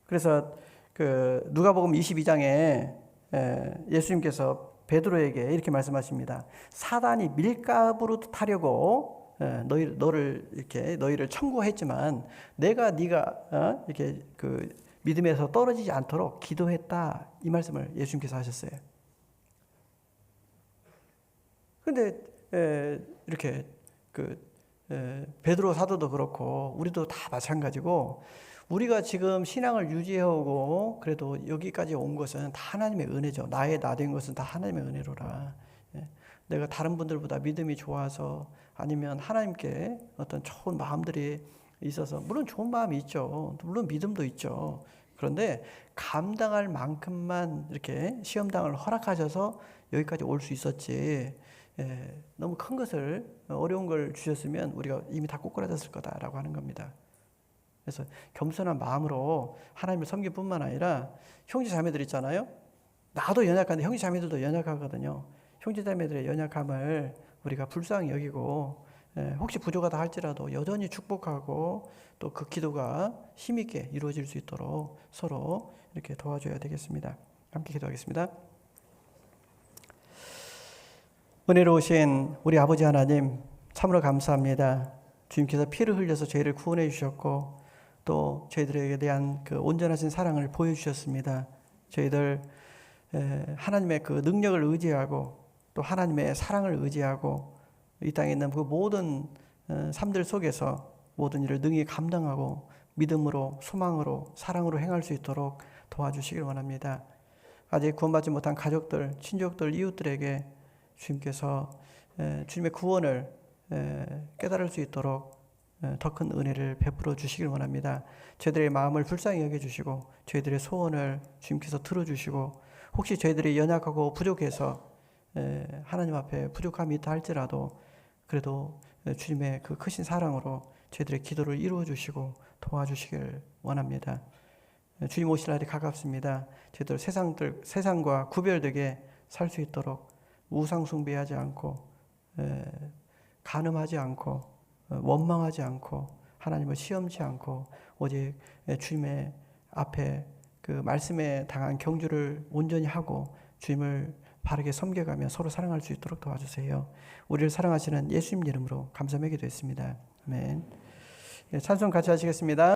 그래서 그 누가복음 22장에 예수님께서 베드로에게 이렇게 말씀하십니다. 사단이 밀가부로 타려고 너희를 청구했지만 내가 네가 이렇게 그 믿음에서 떨어지지 않도록 기도했다, 이 말씀을 예수님께서 하셨어요. 그런데 이렇게 베드로 사도도 그렇고 우리도 다 마찬가지고 우리가 지금 신앙을 유지해오고 그래도 여기까지 온 것은 다 하나님의 은혜죠. 나의 나 된 것은 다 하나님의 은혜로라. 내가 다른 분들보다 믿음이 좋아서 아니면 하나님께 어떤 좋은 마음들이 있어서, 물론 좋은 마음이 있죠. 물론 믿음도 있죠. 그런데 감당할 만큼만 이렇게 시험당을 허락하셔서 여기까지 올 수 있었지, 너무 큰 것을, 어려운 걸 주셨으면 우리가 이미 다 꼬꾸라졌을 거다라고 하는 겁니다. 그래서 겸손한 마음으로 하나님을 섬길 뿐만 아니라 형제 자매들 있잖아요. 나도 연약한데 형제 자매들도 연약하거든요. 형제 자매들의 연약함을 우리가 불쌍히 여기고 혹시 부족하다 할지라도 여전히 축복하고 또 그 기도가 힘있게 이루어질 수 있도록 서로 이렇게 도와줘야 되겠습니다. 함께 기도하겠습니다. 은혜로우신 우리 아버지 하나님, 참으로 감사합니다. 주님께서 피를 흘려서 저희를 구원해 주셨고 또 저희들에게 대한 그 온전하신 사랑을 보여주셨습니다. 저희들 하나님의 그 능력을 의지하고 또 하나님의 사랑을 의지하고 이 땅에 있는 그 모든 삶들 속에서 모든 일을 능히 감당하고 믿음으로, 소망으로, 사랑으로 행할 수 있도록 도와주시길 원합니다. 아직 구원받지 못한 가족들, 친족들, 이웃들에게 주님께서 주님의 구원을 깨달을 수 있도록 더 큰 은혜를 베풀어 주시길 원합니다. 저희들의 마음을 불쌍히 여겨주시고 저희들의 소원을 주님께서 들어주시고 혹시 저희들이 연약하고 부족해서 하나님 앞에 부족함이 있다 할지라도 그래도 주님의 그 크신 사랑으로 저희들의 기도를 이루어 주시고 도와주시길 원합니다. 주님 오실 날이 가깝습니다. 저희들 세상과 구별되게 살 수 있도록 우상 숭배하지 않고 간음하지 않고 원망하지 않고 하나님을 시험치 않고 오직 주님의 앞에 그 말씀에 당한 경주를 온전히 하고 주님을 바르게 섬겨가며 서로 사랑할 수 있도록 도와주세요. 우리를 사랑하시는 예수님 이름으로 감사하게 됐습니다. 아멘. 찬송 같이 하시겠습니다.